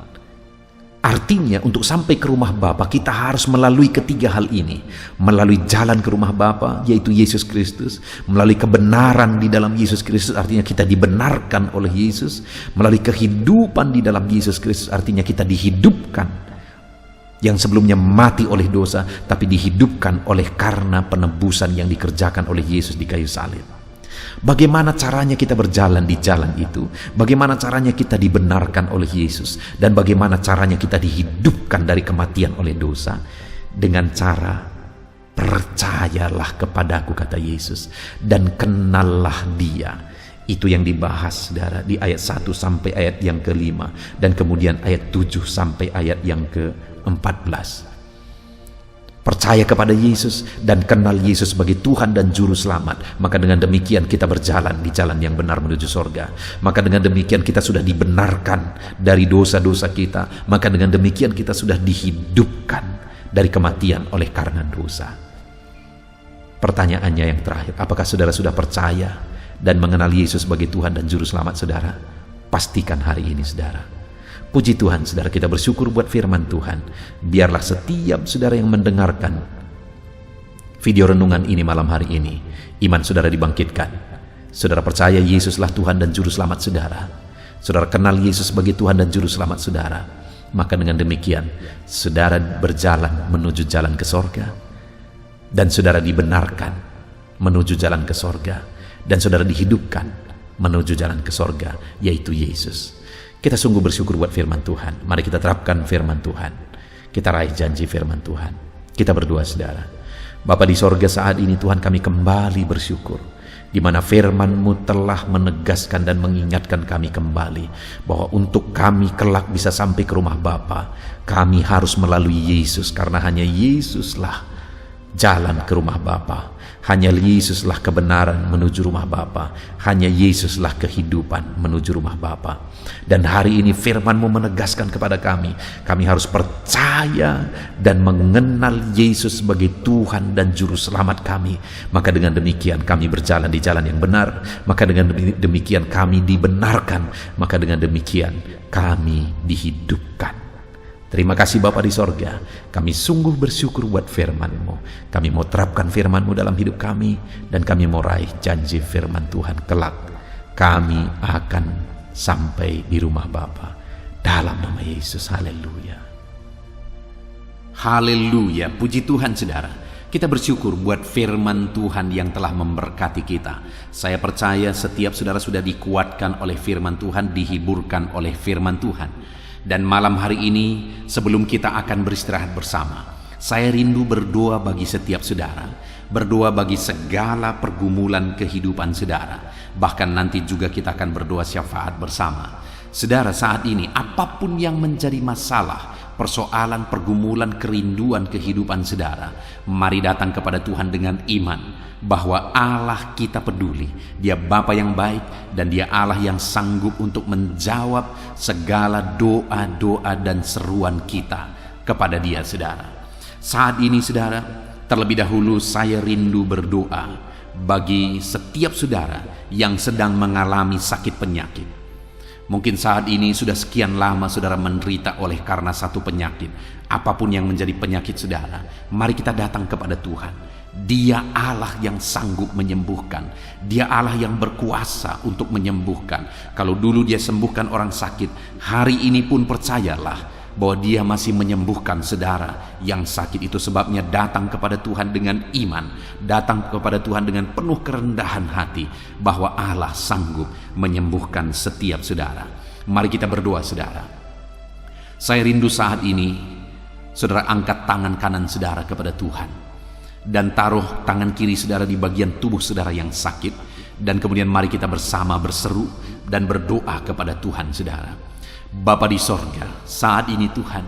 Artinya untuk sampai ke rumah Bapa kita harus melalui ketiga hal ini. Melalui jalan ke rumah Bapa, yaitu Yesus Kristus. Melalui kebenaran di dalam Yesus Kristus, artinya kita dibenarkan oleh Yesus. Melalui kehidupan di dalam Yesus Kristus, artinya kita dihidupkan. Yang sebelumnya mati oleh dosa, tapi dihidupkan oleh karena penebusan yang dikerjakan oleh Yesus di kayu salib. Bagaimana caranya kita berjalan di jalan itu? Bagaimana caranya kita dibenarkan oleh Yesus? Dan bagaimana caranya kita dihidupkan dari kematian oleh dosa? Dengan cara percayalah kepadaku, kata Yesus, dan kenallah Dia. Itu yang dibahas, saudara, di ayat 1 sampai ayat yang ke-5, dan kemudian ayat 7 sampai ayat yang ke-14. Percaya kepada Yesus dan kenal Yesus sebagai Tuhan dan Juru Selamat. Maka dengan demikian kita berjalan di jalan yang benar menuju sorga. Maka dengan demikian kita sudah dibenarkan dari dosa-dosa kita. Maka dengan demikian kita sudah dihidupkan dari kematian oleh karena dosa. Pertanyaannya yang terakhir, apakah saudara sudah percaya dan mengenal Yesus sebagai Tuhan dan Juru Selamat, saudara? Pastikan hari ini, saudara. Puji Tuhan, saudara, kita bersyukur buat firman Tuhan. Biarlah setiap saudara yang mendengarkan video renungan ini malam hari ini, iman saudara dibangkitkan. Saudara percaya Yesuslah Tuhan dan Juru Selamat saudara. Saudara kenal Yesus sebagai Tuhan dan Juru Selamat saudara. Maka dengan demikian, saudara berjalan menuju jalan ke sorga. Dan saudara dibenarkan menuju jalan ke sorga. Dan saudara dihidupkan menuju jalan ke sorga, yaitu Yesus. Kita sungguh bersyukur buat firman Tuhan. Mari kita terapkan firman Tuhan. Kita raih janji firman Tuhan. Kita berdoa saudara. Bapa di sorga, saat ini Tuhan kami kembali bersyukur, di mana firman-Mu telah menegaskan dan mengingatkan kami kembali bahwa untuk kami kelak bisa sampai ke rumah Bapa, kami harus melalui Yesus, karena hanya Yesuslah jalan ke rumah Bapa. Hanya Yesuslah kebenaran menuju rumah Bapa. Hanya Yesuslah kehidupan menuju rumah Bapa. Dan hari ini firman-Mu menegaskan kepada kami harus percaya dan mengenal Yesus sebagai Tuhan dan Juru Selamat kami. Maka dengan demikian kami berjalan di jalan yang benar. Maka dengan demikian kami dibenarkan. Maka dengan demikian kami dihidupkan. Terima kasih Bapa di sorga. Kami sungguh bersyukur buat firman-Mu. Kami mau terapkan firman-Mu dalam hidup kami, dan kami mau raih janji firman Tuhan kelak. Kami akan sampai di rumah Bapa. Dalam nama Yesus, haleluya. Haleluya, puji Tuhan saudara. Kita bersyukur buat firman Tuhan yang telah memberkati kita. Saya percaya setiap saudara sudah dikuatkan oleh firman Tuhan, dihiburkan oleh firman Tuhan. Dan malam hari ini, sebelum kita akan beristirahat bersama, saya rindu berdoa bagi setiap saudara, berdoa bagi segala pergumulan kehidupan saudara. Bahkan nanti juga kita akan berdoa syafaat bersama. Saudara, saat ini apapun yang menjadi masalah, persoalan, pergumulan, kerinduan kehidupan saudara, mari datang kepada Tuhan dengan iman bahwa Allah kita peduli. Dia Bapa yang baik, dan Dia Allah yang sanggup untuk menjawab segala doa-doa dan seruan kita kepada Dia, saudara. Saat ini saudara, terlebih dahulu saya rindu berdoa bagi setiap saudara yang sedang mengalami sakit penyakit. Mungkin saat ini sudah sekian lama saudara menderita oleh karena satu penyakit. Apapun yang menjadi penyakit saudara, mari kita datang kepada Tuhan. Dia Allah yang sanggup menyembuhkan. Dia Allah yang berkuasa untuk menyembuhkan. Kalau dulu Dia sembuhkan orang sakit, hari ini pun percayalah bahwa Dia masih menyembuhkan saudara yang sakit. Itu sebabnya datang kepada Tuhan dengan iman, datang kepada Tuhan dengan penuh kerendahan hati bahwa Allah sanggup menyembuhkan setiap saudara. Mari kita berdoa saudara. Saya rindu saat ini saudara angkat tangan kanan saudara kepada Tuhan dan taruh tangan kiri saudara di bagian tubuh saudara yang sakit, dan kemudian mari kita bersama berseru dan berdoa kepada Tuhan saudara. Bapa di sorga, saat ini Tuhan,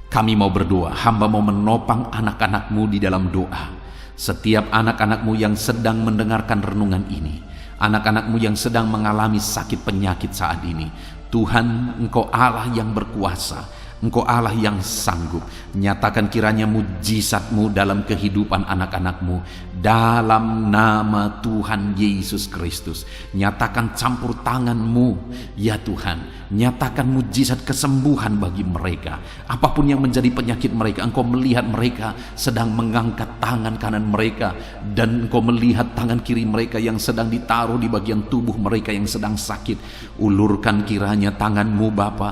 kami mau berdoa, hamba mau menopang anak-anak-Mu di dalam doa. Setiap anak-anak-Mu yang sedang mendengarkan renungan ini, anak-anak-Mu yang sedang mengalami sakit penyakit saat ini, Tuhan, Engkau Allah yang berkuasa, Engkau Allah yang sanggup. Nyatakan kiranya mujizat-Mu dalam kehidupan anak-anak-Mu, dalam nama Tuhan Yesus Kristus. Nyatakan campur tangan-Mu ya Tuhan. Nyatakan mujizat kesembuhan bagi mereka. Apapun yang menjadi penyakit mereka, Engkau melihat mereka sedang mengangkat tangan kanan mereka, dan Engkau melihat tangan kiri mereka yang sedang ditaruh di bagian tubuh mereka yang sedang sakit. Ulurkan kiranya tangan-Mu Bapa,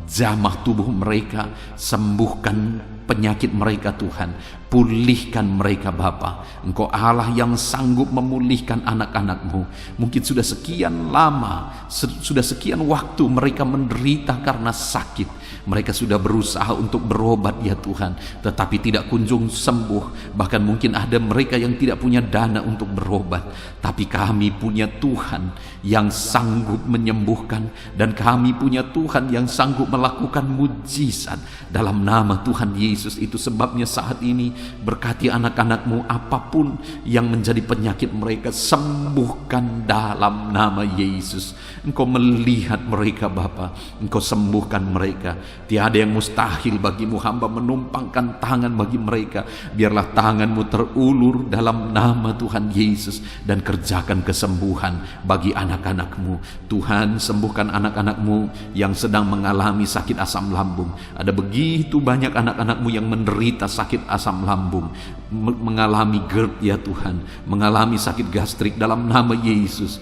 jamah tubuh mereka, sembuhkan penyakit mereka Tuhan, pulihkan mereka Bapa. Engkau Allah yang sanggup memulihkan anak-anak-Mu. Mungkin sudah sekian lama, sudah sekian waktu mereka menderita karena sakit. Mereka sudah berusaha untuk berobat ya Tuhan, tetapi tidak kunjung sembuh. Bahkan mungkin ada mereka yang tidak punya dana untuk berobat. Tapi kami punya Tuhan yang sanggup menyembuhkan, dan kami punya Tuhan yang sanggup melakukan mujizat dalam nama Tuhan Yesus. Itu sebabnya saat ini berkati anak-anak-Mu, apapun yang menjadi penyakit mereka, sembuhkan dalam nama Yesus. Engkau melihat mereka Bapa, Engkau sembuhkan mereka. Tiada yang mustahil bagi-Mu. Hamba menumpangkan tangan bagi mereka. Biarlah tangan-Mu terulur dalam nama Tuhan Yesus, dan kerjakan kesembuhan bagi anak-anak-Mu. Tuhan, sembuhkan anak-anak-Mu yang sedang mengalami sakit asam lambung. Ada begitu banyak anak-anak-Mu yang menderita sakit asam lambung. lambung, mengalami GERD ya Tuhan, mengalami sakit gastrik dalam nama Yesus.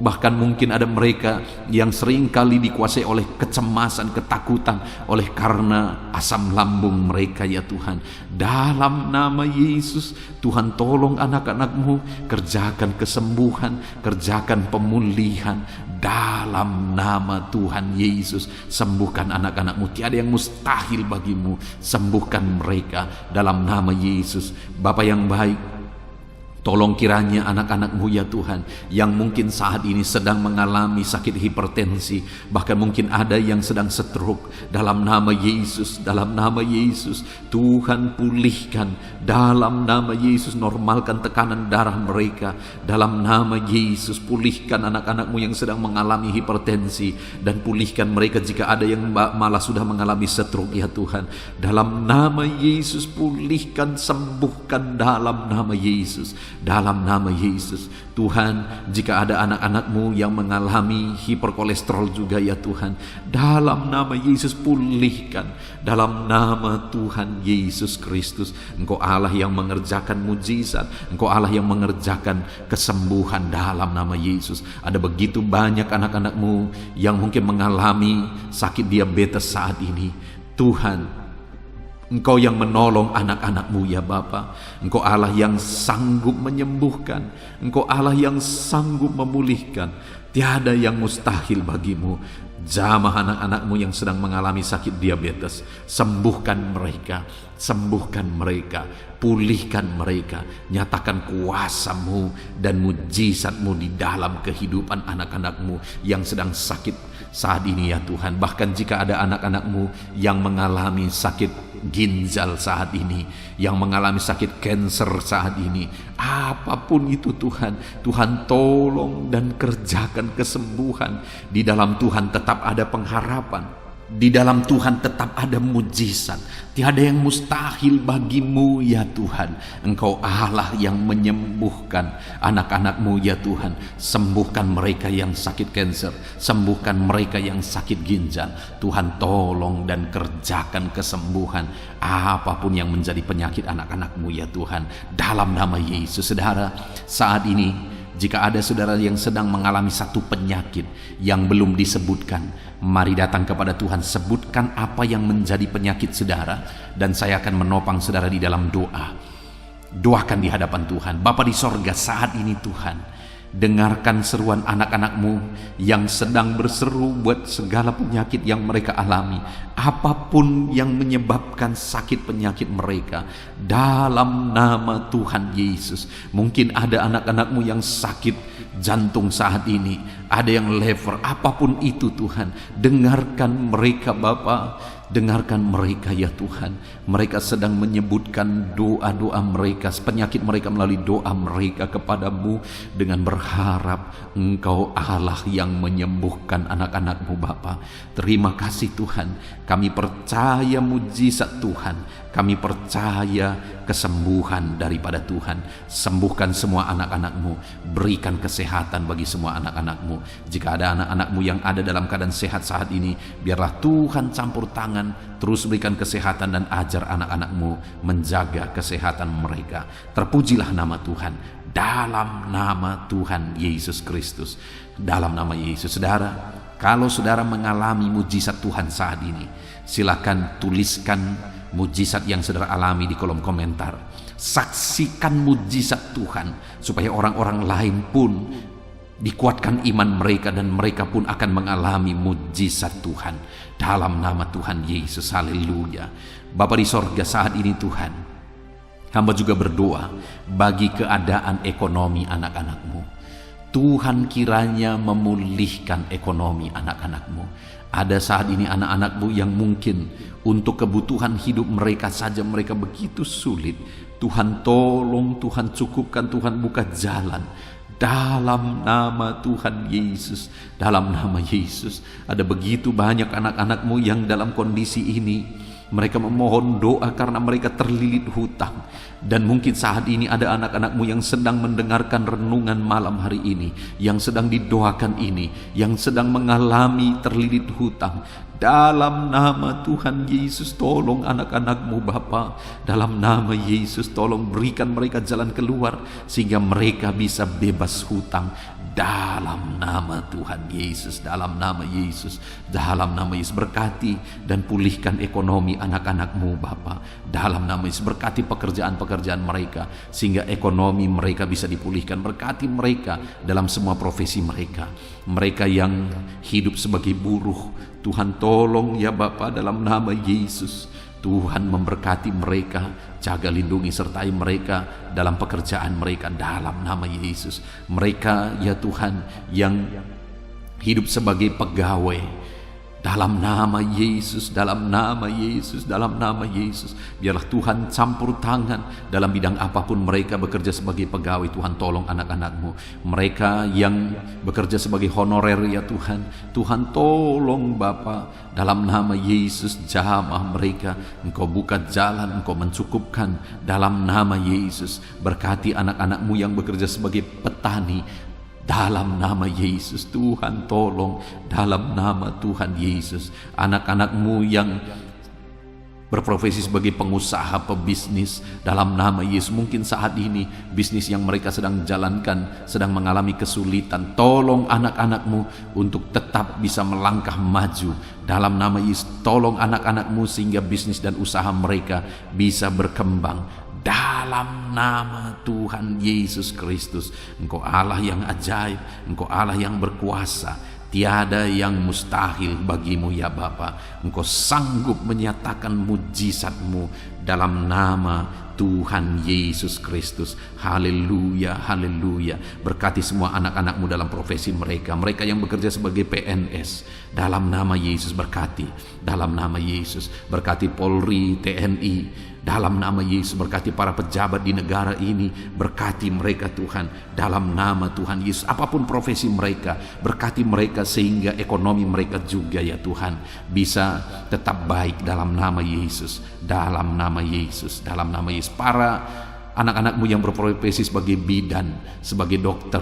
Bahkan mungkin ada mereka yang sering kali dikuasai oleh kecemasan, ketakutan oleh karena asam lambung mereka ya Tuhan. Dalam nama Yesus, Tuhan tolong anak-anak-Mu, kerjakan kesembuhan, kerjakan pemulihan. Dalam nama Tuhan Yesus, sembuhkan anak-anak-Mu. Tiada yang mustahil bagi-Mu. Sembuhkan mereka dalam nama Yesus. Bapa yang baik, tolong kiranya anak-anak-Mu ya Tuhan, yang mungkin saat ini sedang mengalami sakit hipertensi, bahkan mungkin ada yang sedang stroke, dalam nama Yesus, dalam nama Yesus, Tuhan pulihkan, dalam nama Yesus, normalkan tekanan darah mereka, dalam nama Yesus, pulihkan anak-anak-Mu yang sedang mengalami hipertensi, dan pulihkan mereka jika ada yang malah sudah mengalami stroke ya Tuhan, dalam nama Yesus, pulihkan, sembuhkan dalam nama Yesus. Dalam nama Yesus, Tuhan, jika ada anak-anak-Mu yang mengalami hiperkolesterol juga ya Tuhan, dalam nama Yesus pulihkan, dalam nama Tuhan Yesus Kristus. Engkau Allah yang mengerjakan mujizat, Engkau Allah yang mengerjakan kesembuhan dalam nama Yesus. Ada begitu banyak anak-anak-Mu yang mungkin mengalami sakit diabetes saat ini. Tuhan, Engkau yang menolong anak-anak-Mu ya Bapa. Engkau Allah yang sanggup menyembuhkan, Engkau Allah yang sanggup memulihkan. Tiada yang mustahil bagi-Mu. Jamah anak-anak-Mu yang sedang mengalami sakit diabetes, sembuhkan mereka, sembuhkan mereka, pulihkan mereka. Nyatakan kuasa-Mu dan mujizat-Mu di dalam kehidupan anak-anak-Mu yang sedang sakit saat ini ya Tuhan. Bahkan jika ada anak-anak-Mu yang mengalami sakit ginjal saat ini, yang mengalami sakit kanker saat ini, apapun itu Tuhan, Tuhan tolong dan kerjakan kesembuhan. Di dalam Tuhan tetap ada pengharapan, di dalam Tuhan tetap ada mujizat. Tiada yang mustahil bagi-Mu ya Tuhan. Engkau Allah yang menyembuhkan anak-anak-Mu ya Tuhan. Sembuhkan mereka yang sakit kanker, sembuhkan mereka yang sakit ginjal. Tuhan tolong dan kerjakan kesembuhan apapun yang menjadi penyakit anak-anak-Mu ya Tuhan, dalam nama Yesus. Saudara, saat ini jika ada saudara yang sedang mengalami satu penyakit yang belum disebutkan, mari datang kepada Tuhan, sebutkan apa yang menjadi penyakit saudara, dan saya akan menopang saudara di dalam doa. Doakan di hadapan Tuhan. Bapa di sorga, saat ini Tuhan, dengarkan seruan anak-anak-Mu yang sedang berseru buat segala penyakit yang mereka alami, apapun yang menyebabkan sakit penyakit mereka, dalam nama Tuhan Yesus. Mungkin ada anak-anak-Mu yang sakit jantung saat ini, ada yang liver, apapun itu Tuhan, dengarkan mereka Bapa, dengarkan mereka ya Tuhan. Mereka sedang menyebutkan doa-doa mereka, penyakit mereka melalui doa mereka kepadamu, dengan berharap Engkau Allah yang menyembuhkan anak-anak-Mu Bapa. Terima kasih Tuhan, kami percaya mujizat Tuhan, kami percaya kesembuhan daripada Tuhan. Sembuhkan semua anak-anak-Mu, berikan kesehatan bagi semua anak-anak-Mu. Jika ada anak-anak-Mu yang ada dalam keadaan sehat saat ini, biarlah Tuhan campur tangan, terus berikan kesehatan dan ajar anak-anak-Mu menjaga kesehatan mereka. Terpujilah nama Tuhan, dalam nama Tuhan Yesus Kristus. Dalam nama Yesus. Saudara, kalau saudara mengalami mujizat Tuhan saat ini, silakan tuliskan mujizat yang saudara alami di kolom komentar. Saksikan mujizat Tuhan, supaya orang-orang lain pun dikuatkan iman mereka, dan mereka pun akan mengalami mujizat Tuhan dalam nama Tuhan Yesus. Haleluya. Bapa di sorga, saat ini Tuhan, hamba juga berdoa bagi keadaan ekonomi anak-anak-Mu. Tuhan kiranya memulihkan ekonomi anak-anak-Mu. Ada saat ini anak-anak-Mu yang mungkin untuk kebutuhan hidup mereka saja mereka begitu sulit. Tuhan tolong, Tuhan cukupkan, Tuhan buka jalan. Dalam nama Tuhan Yesus, dalam nama Yesus. Ada begitu banyak anak-anak-Mu yang dalam kondisi ini Mereka memohon doa karena mereka terlilit hutang. Dan mungkin saat ini ada anak-anakmu yang sedang mendengarkan renungan malam hari ini, yang sedang didoakan ini, yang sedang mengalami terlilit hutang. Dalam nama Tuhan Yesus, tolong anak-anakmu Bapa. Dalam nama Yesus, tolong berikan mereka jalan keluar sehingga mereka bisa bebas hutang. Dalam nama Tuhan Yesus, dalam nama Yesus, dalam nama Yesus, berkati dan pulihkan ekonomi anak-anakmu Bapa. Dalam nama Yesus, berkati pekerjaan-pekerjaan mereka sehingga ekonomi mereka bisa dipulihkan. Berkati mereka dalam semua profesi mereka. Mereka yang hidup sebagai buruh, Tuhan tolong ya Bapa, dalam nama Yesus. Tuhan memberkati mereka, jaga lindungi sertai mereka dalam pekerjaan mereka dalam nama Yesus. Mereka ya Tuhan yang hidup sebagai pegawai, dalam nama Yesus, dalam nama Yesus, dalam nama Yesus, biarlah Tuhan campur tangan dalam bidang apapun mereka bekerja sebagai pegawai. Tuhan tolong anak-anakmu. Mereka yang bekerja sebagai honorer ya Tuhan, Tuhan tolong Bapa, dalam nama Yesus jamah mereka. Engkau buka jalan, Engkau mencukupkan dalam nama Yesus. Berkati anak-anakmu yang bekerja sebagai petani, dalam nama Yesus. Tuhan tolong dalam nama Tuhan Yesus. Anak-anakmu yang berprofesi sebagai pengusaha, pebisnis, dalam nama Yesus. Mungkin saat ini bisnis yang mereka sedang jalankan sedang mengalami kesulitan. Tolong anak-anakmu untuk tetap bisa melangkah maju dalam nama Yesus. Tolong anak-anakmu sehingga bisnis dan usaha mereka bisa berkembang dalam nama Tuhan Yesus Kristus. Engkau Allah yang ajaib, Engkau Allah yang berkuasa. Tiada yang mustahil bagimu ya Bapa. Engkau sanggup menyatakan mujizat-Mu dalam nama Tuhan Yesus Kristus. Haleluya, haleluya. Berkati semua anak-anakmu dalam profesi mereka. Mereka yang bekerja sebagai PNS, dalam nama Yesus berkati. Dalam nama Yesus berkati Polri, TNI. Dalam nama Yesus berkati para pejabat di negara ini. Berkati mereka Tuhan, dalam nama Tuhan Yesus. Apapun profesi mereka, berkati mereka sehingga ekonomi mereka juga ya Tuhan bisa tetap baik dalam nama Yesus. Dalam nama Yesus, dalam nama Yesus. Para anak-anakmu yang berprofesi sebagai bidan, sebagai dokter,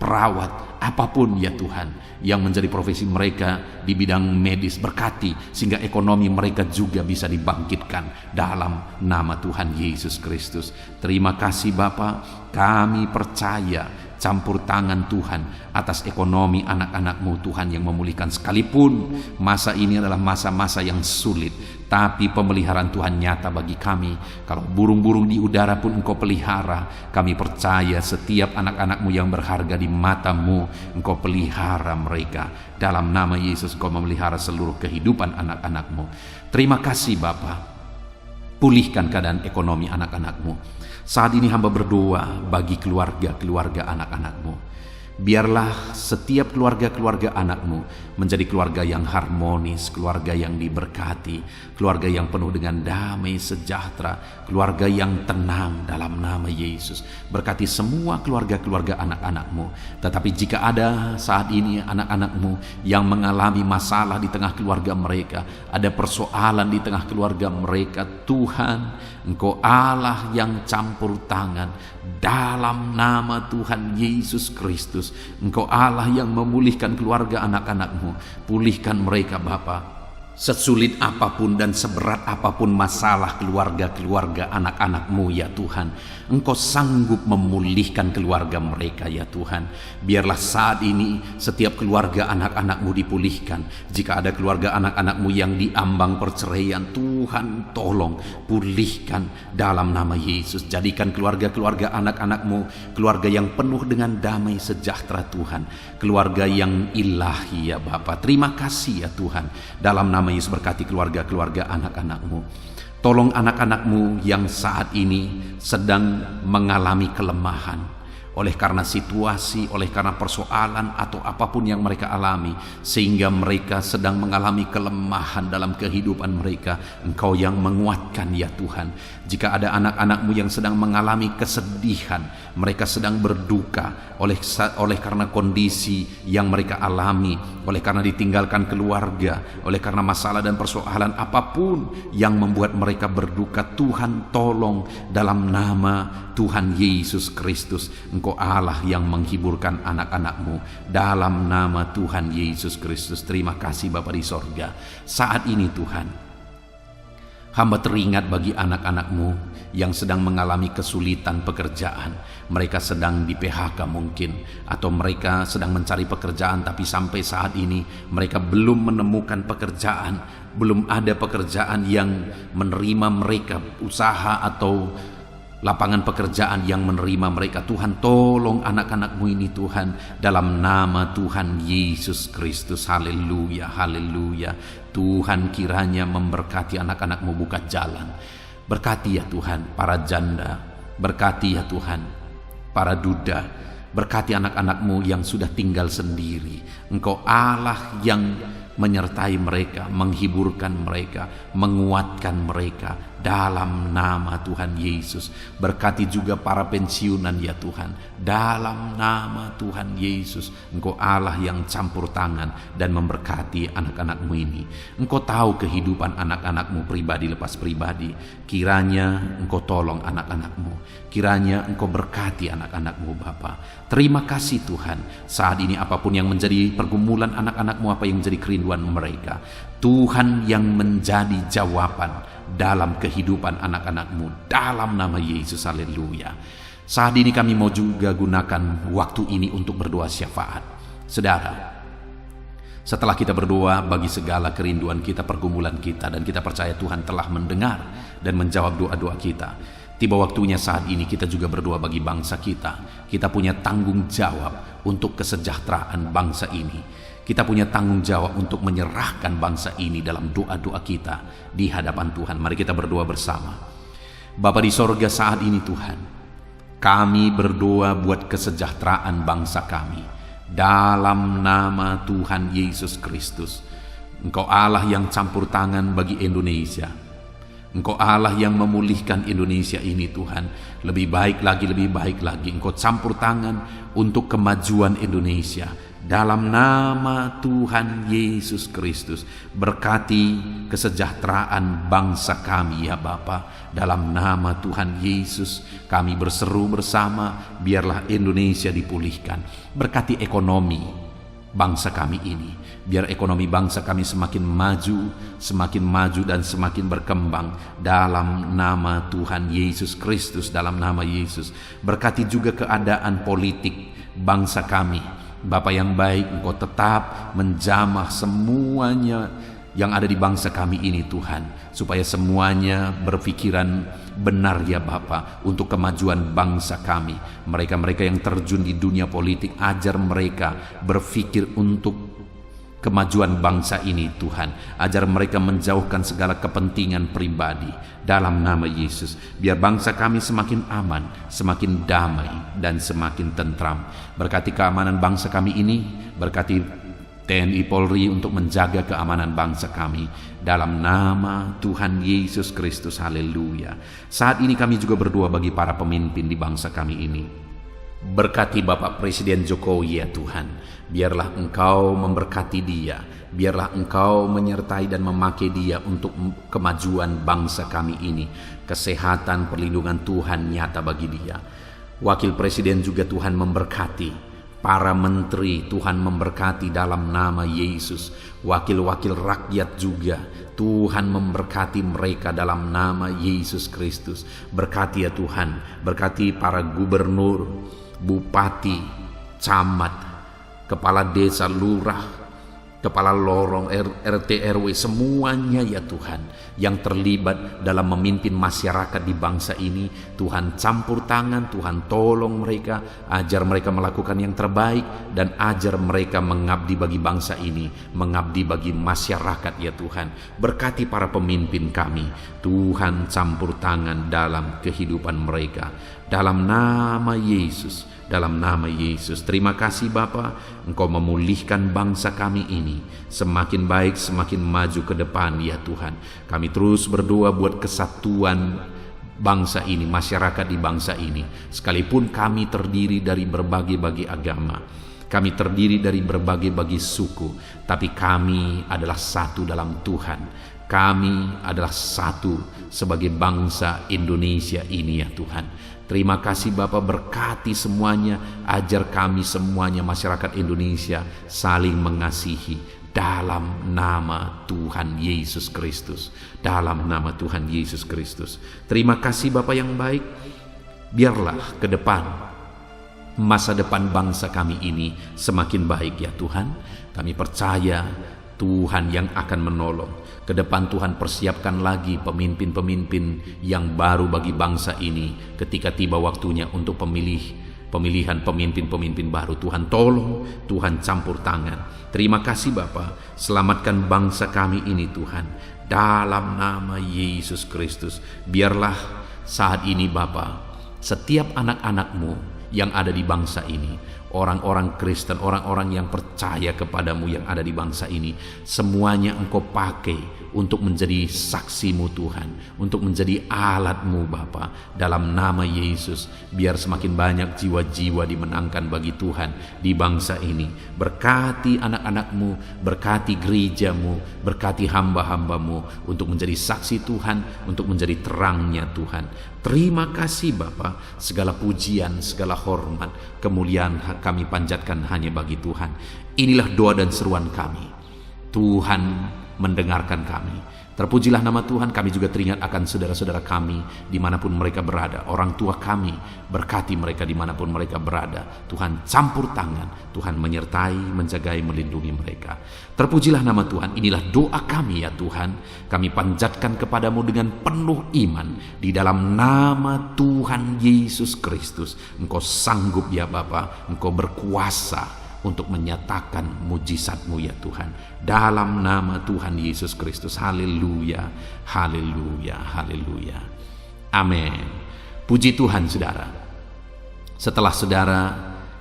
perawat, apapun ya Tuhan yang menjadi profesi mereka di bidang medis, berkati sehingga ekonomi mereka juga bisa dibangkitkan dalam nama Tuhan Yesus Kristus. Terima kasih Bapa, kami percaya campur tangan Tuhan atas ekonomi anak-anakmu Tuhan yang memulihkan. Sekalipun masa ini adalah masa-masa yang sulit, tapi pemeliharaan Tuhan nyata bagi kami. Kalau burung-burung di udara pun Engkau pelihara, kami percaya setiap anak-anakmu yang berharga di mata-Mu, Engkau pelihara mereka. Dalam nama Yesus Engkau memelihara seluruh kehidupan anak-anakmu. Terima kasih Bapa, pulihkan keadaan ekonomi anak-anakmu. Saat ini hamba berdoa bagi keluarga-keluarga anak-anakmu. Biarlah setiap keluarga-keluarga anakmu menjadi keluarga yang harmonis, keluarga yang diberkati, keluarga yang penuh dengan damai sejahtera, keluarga yang tenang dalam nama Yesus. Berkati semua keluarga-keluarga anak-anakmu. Tetapi jika ada saat ini anak-anakmu yang mengalami masalah di tengah keluarga mereka, ada persoalan di tengah keluarga mereka, Tuhan, Engkau Allah yang campur tangan. Dalam nama Tuhan Yesus Kristus, Engkau Allah yang memulihkan keluarga anak-anakmu. Pulihkan mereka Bapa. Sesulit apapun dan seberat apapun masalah keluarga-keluarga anak-anakmu ya Tuhan, Engkau sanggup memulihkan keluarga mereka ya Tuhan. Biarlah saat ini setiap keluarga anak-anakmu dipulihkan. Jika ada keluarga anak-anakmu yang diambang perceraian, Tuhan tolong pulihkan dalam nama Yesus. Jadikan keluarga-keluarga anak-anakmu keluarga yang penuh dengan damai sejahtera Tuhan. Keluarga yang ilahi ya Bapa. Terima kasih ya Tuhan. Dalam nama Yesus berkati keluarga-keluarga anak-anakmu. Tolong anak-anakmu yang saat ini sedang mengalami kelemahan. oleh karena situasi, oleh karena persoalan atau apapun yang mereka alami, sehingga mereka sedang mengalami kelemahan dalam kehidupan mereka. Engkau yang menguatkan ya Tuhan. Jika ada anak-anak-Mu yang sedang mengalami kesedihan, mereka sedang berduka oleh karena kondisi yang mereka alami, oleh karena ditinggalkan keluarga, oleh karena masalah dan persoalan apapun yang membuat mereka berduka, Tuhan tolong dalam nama Tuhan Yesus Kristus. Engkau Allah yang menghiburkan anak-anak-Mu dalam nama Tuhan Yesus Kristus. Terima kasih Bapa di sorga. Saat ini Tuhan, hamba teringat bagi anak-anak-Mu yang sedang mengalami kesulitan pekerjaan. Mereka sedang di PHK mungkin, atau mereka sedang mencari pekerjaan, tapi sampai saat ini mereka belum menemukan pekerjaan. Belum ada pekerjaan yang menerima mereka, usaha atau lapangan pekerjaan yang menerima mereka. Tuhan tolong anak-anak-Mu ini Tuhan, dalam nama Tuhan Yesus Kristus. Haleluya, haleluya. Tuhan kiranya memberkati anak-anak-Mu buka jalan. Berkati ya Tuhan para janda, berkati ya Tuhan para duda, berkati anak-anak-Mu yang sudah tinggal sendiri. Engkau Allah yang menyertai mereka, menghiburkan mereka, menguatkan mereka dalam nama Tuhan Yesus. Berkati juga para pensiunan ya Tuhan, dalam nama Tuhan Yesus. Engkau Allah yang campur tangan dan memberkati anak-anak-Mu ini. Engkau tahu kehidupan anak-anak-Mu pribadi lepas pribadi. Kiranya Engkau tolong anak-anak-Mu, kiranya Engkau berkati anak-anak-Mu Bapa. Terima kasih Tuhan. Saat ini apapun yang menjadi pergumulan anak-anak-Mu, apa yang menjadi kerinduan mereka, Tuhan yang menjadi jawaban dalam kehidupan anak-anak-Mu dalam nama Yesus. Haleluya. Saat ini kami mau juga gunakan waktu ini untuk berdoa syafaat. Saudara, setelah kita berdoa bagi segala kerinduan kita, pergumulan kita, dan kita percaya Tuhan telah mendengar dan menjawab doa-doa kita, tiba waktunya saat ini kita juga berdoa bagi bangsa kita. Kita punya tanggung jawab untuk kesejahteraan bangsa ini. Kita punya tanggung jawab untuk menyerahkan bangsa ini dalam doa-doa kita di hadapan Tuhan. Mari kita berdoa bersama. Bapa di sorga, saat ini Tuhan, kami berdoa buat kesejahteraan bangsa kami dalam nama Tuhan Yesus Kristus. Engkau Allah yang campur tangan bagi Indonesia. Engkau Allah yang memulihkan Indonesia ini Tuhan. Lebih baik lagi, lebih baik lagi. Engkau campur tangan untuk kemajuan Indonesia dalam nama Tuhan Yesus Kristus. Berkati kesejahteraan bangsa kami ya Bapa. Dalam nama Tuhan Yesus kami berseru bersama, biarlah Indonesia dipulihkan. Berkati ekonomi bangsa kami ini, biar ekonomi bangsa kami semakin maju dan semakin berkembang dalam nama Tuhan Yesus Kristus. Dalam nama Yesus, berkati juga keadaan politik bangsa kami. Bapa yang baik, Engkau tetap menjamah semuanya yang ada di bangsa kami ini Tuhan, supaya semuanya berpikiran benar ya Bapa untuk kemajuan bangsa kami. Mereka-mereka yang terjun di dunia politik, ajar mereka berpikir untuk kemajuan bangsa ini Tuhan. Ajar mereka menjauhkan segala kepentingan pribadi dalam nama Yesus. Biar bangsa kami semakin aman, semakin damai, dan semakin tentram. Berkati keamanan bangsa kami ini, berkati TNI Polri untuk menjaga keamanan bangsa kami dalam nama Tuhan Yesus Kristus. Haleluya. Saat ini kami juga berdoa bagi para pemimpin di bangsa kami ini. Berkati Bapak Presiden Jokowi ya Tuhan. Biarlah Engkau memberkati dia, biarlah Engkau menyertai dan memakai dia untuk kemajuan bangsa kami ini. Kesehatan, perlindungan Tuhan nyata bagi dia. Wakil Presiden juga Tuhan memberkati. Para menteri Tuhan memberkati dalam nama Yesus. Wakil-wakil rakyat juga Tuhan memberkati mereka dalam nama Yesus Kristus. Berkati ya Tuhan, berkati para gubernur, bupati, camat, kepala desa, lurah, kepala lorong, RT, RW, semuanya ya Tuhan yang terlibat dalam memimpin masyarakat di bangsa ini. Tuhan campur tangan, Tuhan tolong mereka, ajar mereka melakukan yang terbaik, dan ajar mereka mengabdi bagi bangsa ini, mengabdi bagi masyarakat ya Tuhan. Berkati para pemimpin kami, Tuhan campur tangan dalam kehidupan mereka. dalam nama Yesus, dalam nama Yesus. Terima kasih Bapa, Engkau memulihkan bangsa kami ini semakin baik, semakin maju ke depan ya Tuhan. Kami terus berdoa buat kesatuan bangsa ini, masyarakat di bangsa ini. Sekalipun kami terdiri dari berbagai-bagai agama, kami terdiri dari berbagai-bagai suku, tapi kami adalah satu dalam Tuhan. Kami adalah satu sebagai bangsa Indonesia ini ya Tuhan. Terima kasih Bapa, berkati semuanya, ajar kami semuanya masyarakat Indonesia saling mengasihi dalam nama Tuhan Yesus Kristus. Dalam nama Tuhan Yesus Kristus. Terima kasih Bapa yang baik. Biarlah ke depan masa depan bangsa kami ini semakin baik ya Tuhan. Kami percaya Tuhan yang akan menolong. Ke depan Tuhan persiapkan lagi pemimpin-pemimpin yang baru bagi bangsa ini ketika tiba waktunya untuk pemilihan pemimpin-pemimpin baru. Tuhan tolong, Tuhan campur tangan. Terima kasih Bapa, selamatkan bangsa kami ini Tuhan. Dalam nama Yesus Kristus, biarlah saat ini Bapa, setiap anak-anak-Mu yang ada di bangsa ini, orang-orang Kristen, orang-orang yang percaya kepadamu yang ada di bangsa ini, semuanya Engkau pakai untuk menjadi saksimu Tuhan, untuk menjadi alatmu Bapa. Dalam nama Yesus, biar semakin banyak jiwa-jiwa dimenangkan bagi Tuhan di bangsa ini. Berkati anak-anakmu, berkati gerejamu, berkati hamba-hambamu untuk menjadi saksi Tuhan, untuk menjadi terangnya Tuhan. Terima kasih Bapa, segala pujian, segala hormat, kemuliaan kami panjatkan hanya bagi Tuhan. Inilah doa dan seruan kami. Tuhan mendengarkan kami. Terpujilah nama Tuhan. Kami juga teringat akan saudara-saudara kami dimanapun mereka berada, orang tua kami, berkati mereka dimanapun mereka berada. Tuhan campur tangan, Tuhan menyertai, menjagai, melindungi mereka. Terpujilah nama Tuhan. Inilah doa kami ya Tuhan. Kami panjatkan kepadamu dengan penuh iman di dalam nama Tuhan Yesus Kristus. Engkau sanggup ya Bapa, Engkau berkuasa untuk menyatakan mujizat-Mu ya Tuhan. Dalam nama Tuhan Yesus Kristus. Haleluya, haleluya, haleluya. Amin. Puji Tuhan saudara. Setelah saudara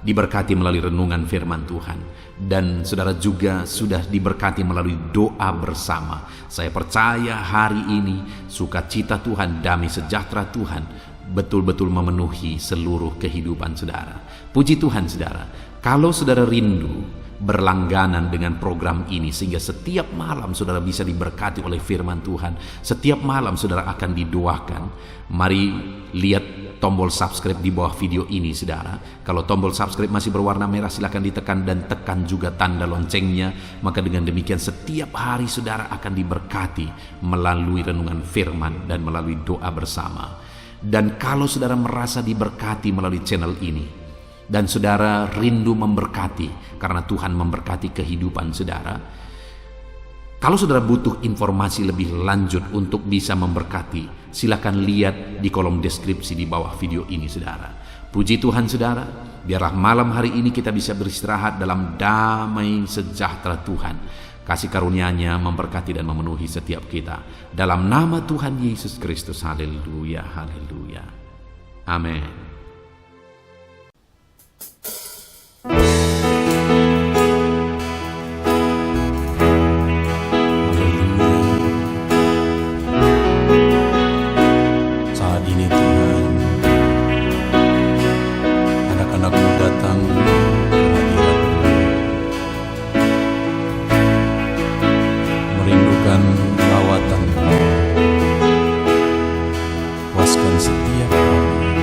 diberkati melalui renungan firman Tuhan, dan saudara juga sudah diberkati melalui doa bersama, saya percaya hari ini sukacita Tuhan, damai sejahtera Tuhan betul-betul memenuhi seluruh kehidupan saudara. Puji Tuhan saudara. Kalau saudara rindu berlangganan dengan program ini sehingga setiap malam saudara bisa diberkati oleh firman Tuhan, setiap malam saudara akan didoakan, mari lihat tombol subscribe di bawah video ini saudara. Kalau tombol subscribe masih berwarna merah, silakan ditekan dan tekan juga tanda loncengnya. Maka dengan demikian setiap hari saudara akan diberkati melalui renungan firman dan melalui doa bersama. Dan kalau saudara merasa diberkati melalui channel ini, dan saudara rindu memberkati karena Tuhan memberkati kehidupan saudara, kalau saudara butuh informasi lebih lanjut untuk bisa memberkati, silakan lihat di kolom deskripsi di bawah video ini saudara. Puji Tuhan saudara, biarlah malam hari ini kita bisa beristirahat dalam damai sejahtera Tuhan. Kasih karunia-Nya memberkati dan memenuhi setiap kita. Dalam nama Tuhan Yesus Kristus. Haleluya, haleluya. Amin. Puaskan setiap kami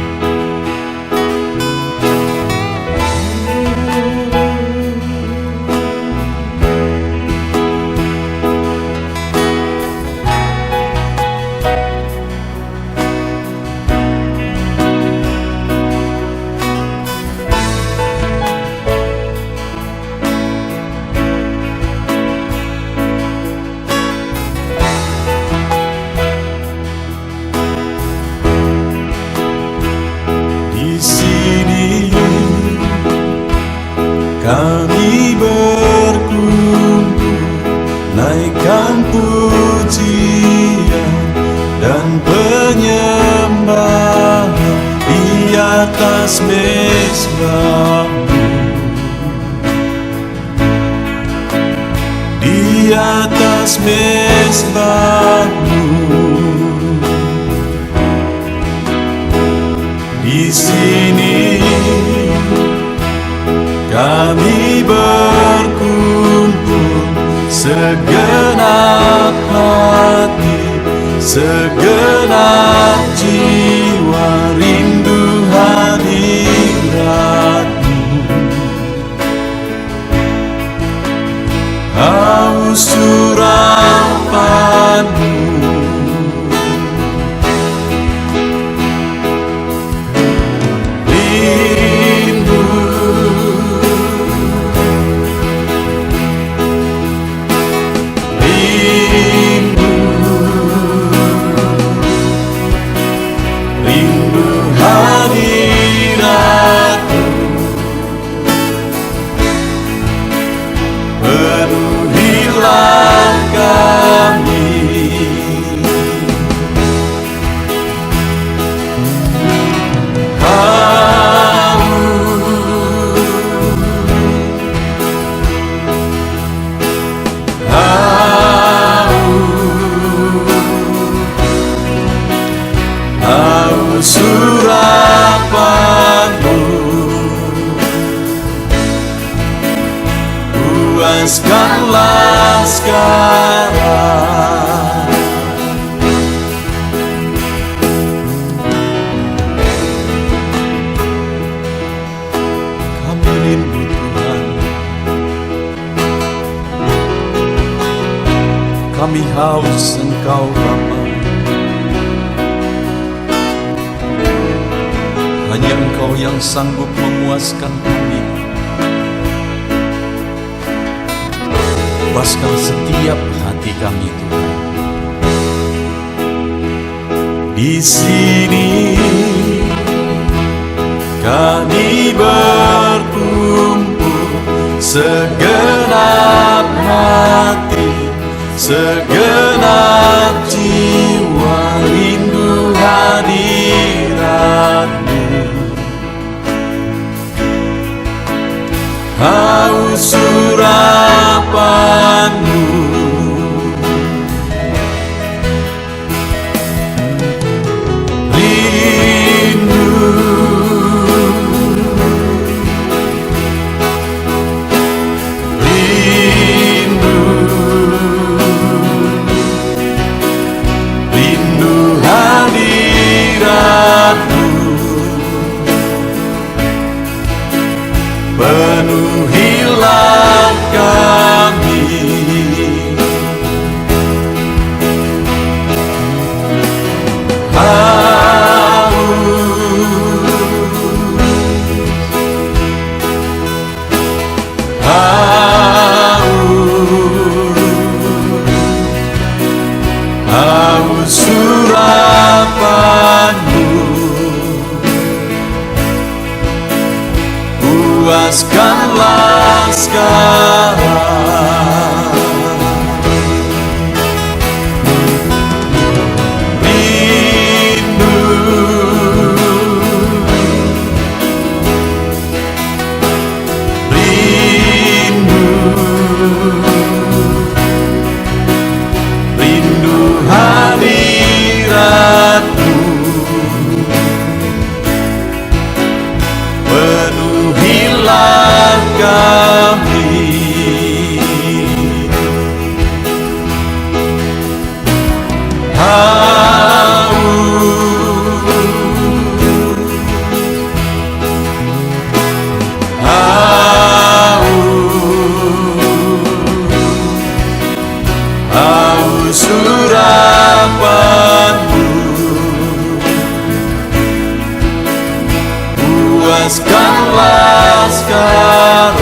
atas mezbamu, di atas mezbamu. Di sini kami berkumpul, segenap hati, segenap jiwa, rindu hadirat-Mu. Haus surapan-Mu, penuhilah kami. Haus surapan-Mu, puaskanlah sekarang. Kami rindu Tuhan, kami haus Engkau Bapa. Hanya Engkau yang sanggup memuaskan kami. Puaskan setiap hati kami, Tuhan. Di sini kami berkumpul, segenap hati, segenap jiwa, rindu hadirat-Mu. Haus surapan-Mu, rindu, rindu, rindu hadirat-Mu. Penuhilah kami. Haus surapan-Mu, puaskanlah sekarang. Rindu, rindu, rindu hadirat-Mu. Penuhilah kami. Haus surapan-Mu, puaskanlah sekarang.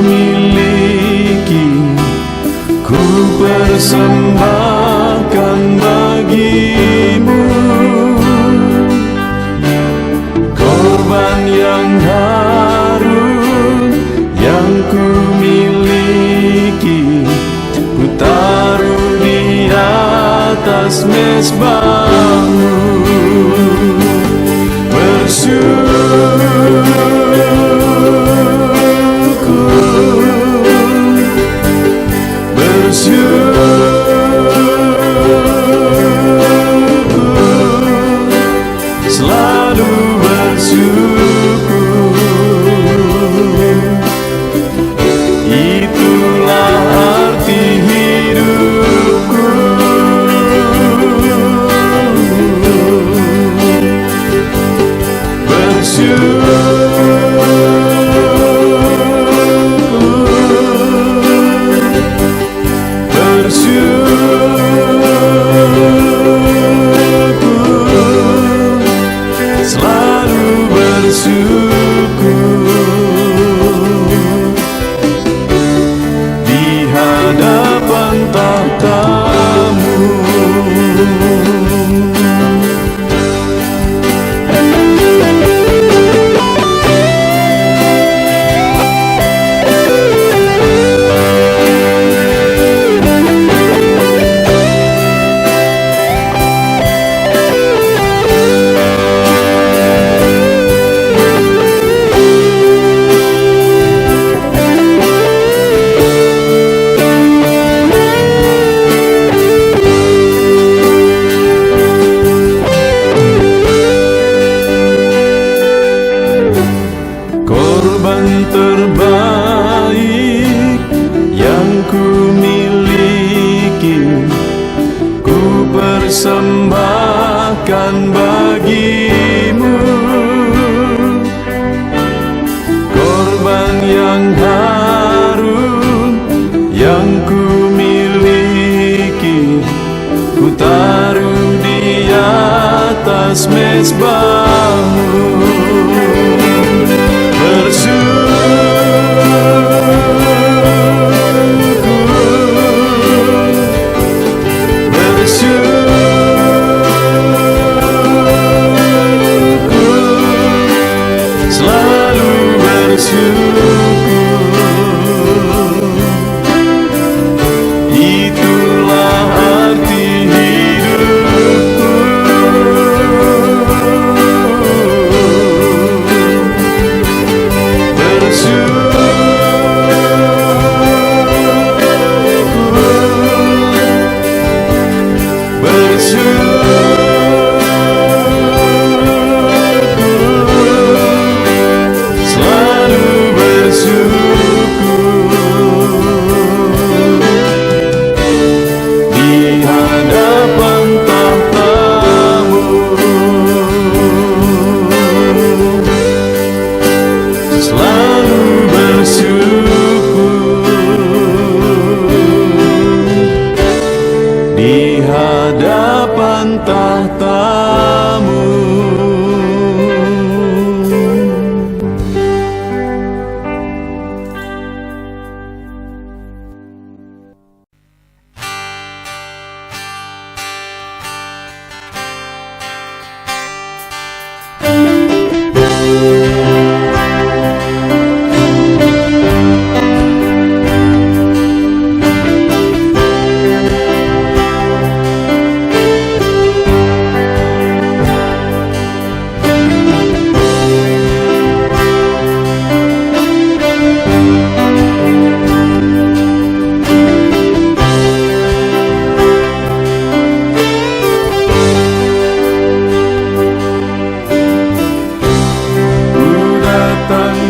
miliki ku persembahkan bagimu. Korban yang harum yang ku miliki ku taruh di atas mezbahmu. Selalu bersyukur, itulah arti hidupku. Selalu bersyukur di hadapan tahta-Mu. Korban terbaik yang ku miliki ku persembahkan bagimu. Korban yang harum yang ku miliki ku taruh di atas mezbahmu. Selalu bersyukur, itulah arti hidupku. Di hadapan tahta-Mu.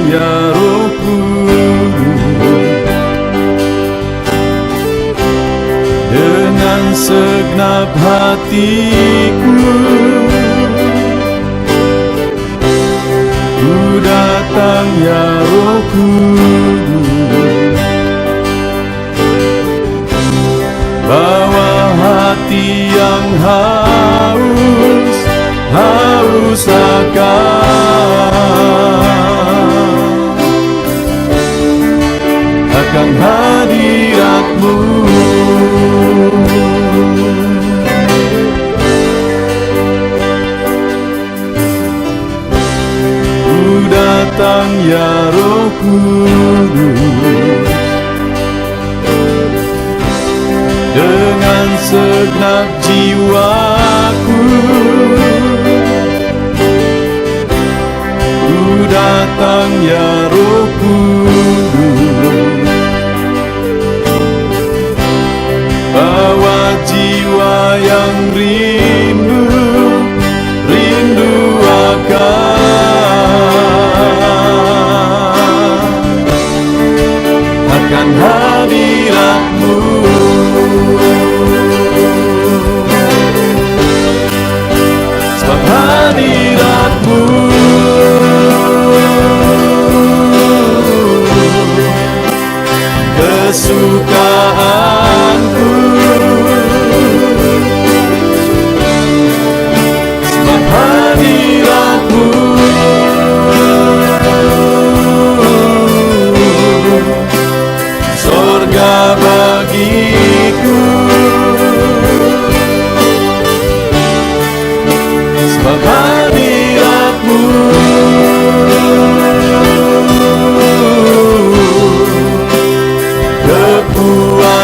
Ya Roh Kudus, dengan segenap hatiku ku datang, ya Roh Kudus, bawa hati yang haus akan akan hadirat-Mu. Ku datang ya Roh Kudus, dengan segenap jiwaku. Ku datang ya Roh Kudus, bawa jiwa yang rindu akan hadirat-Mu. Sebab hadirat-Mu kesukaanku. Sebab hadirat-Mu surga bagiku. Sebab hadirat-Mu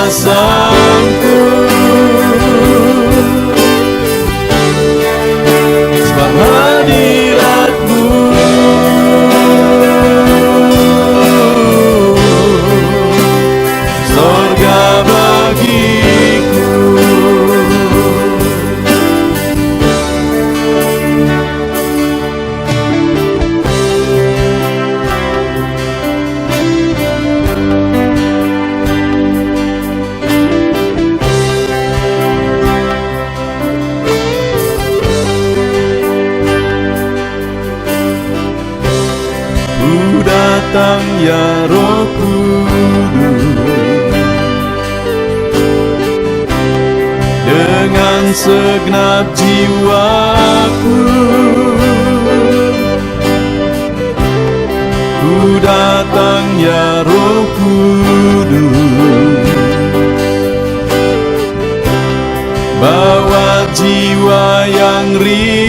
kepuasanku. Sebab hadirat-Mu surga bagiku. Ku datang ya Roh Kudus, dengan segenap jiwaku. Ku datang ya Roh Kudus, bawa jiwa yang rindu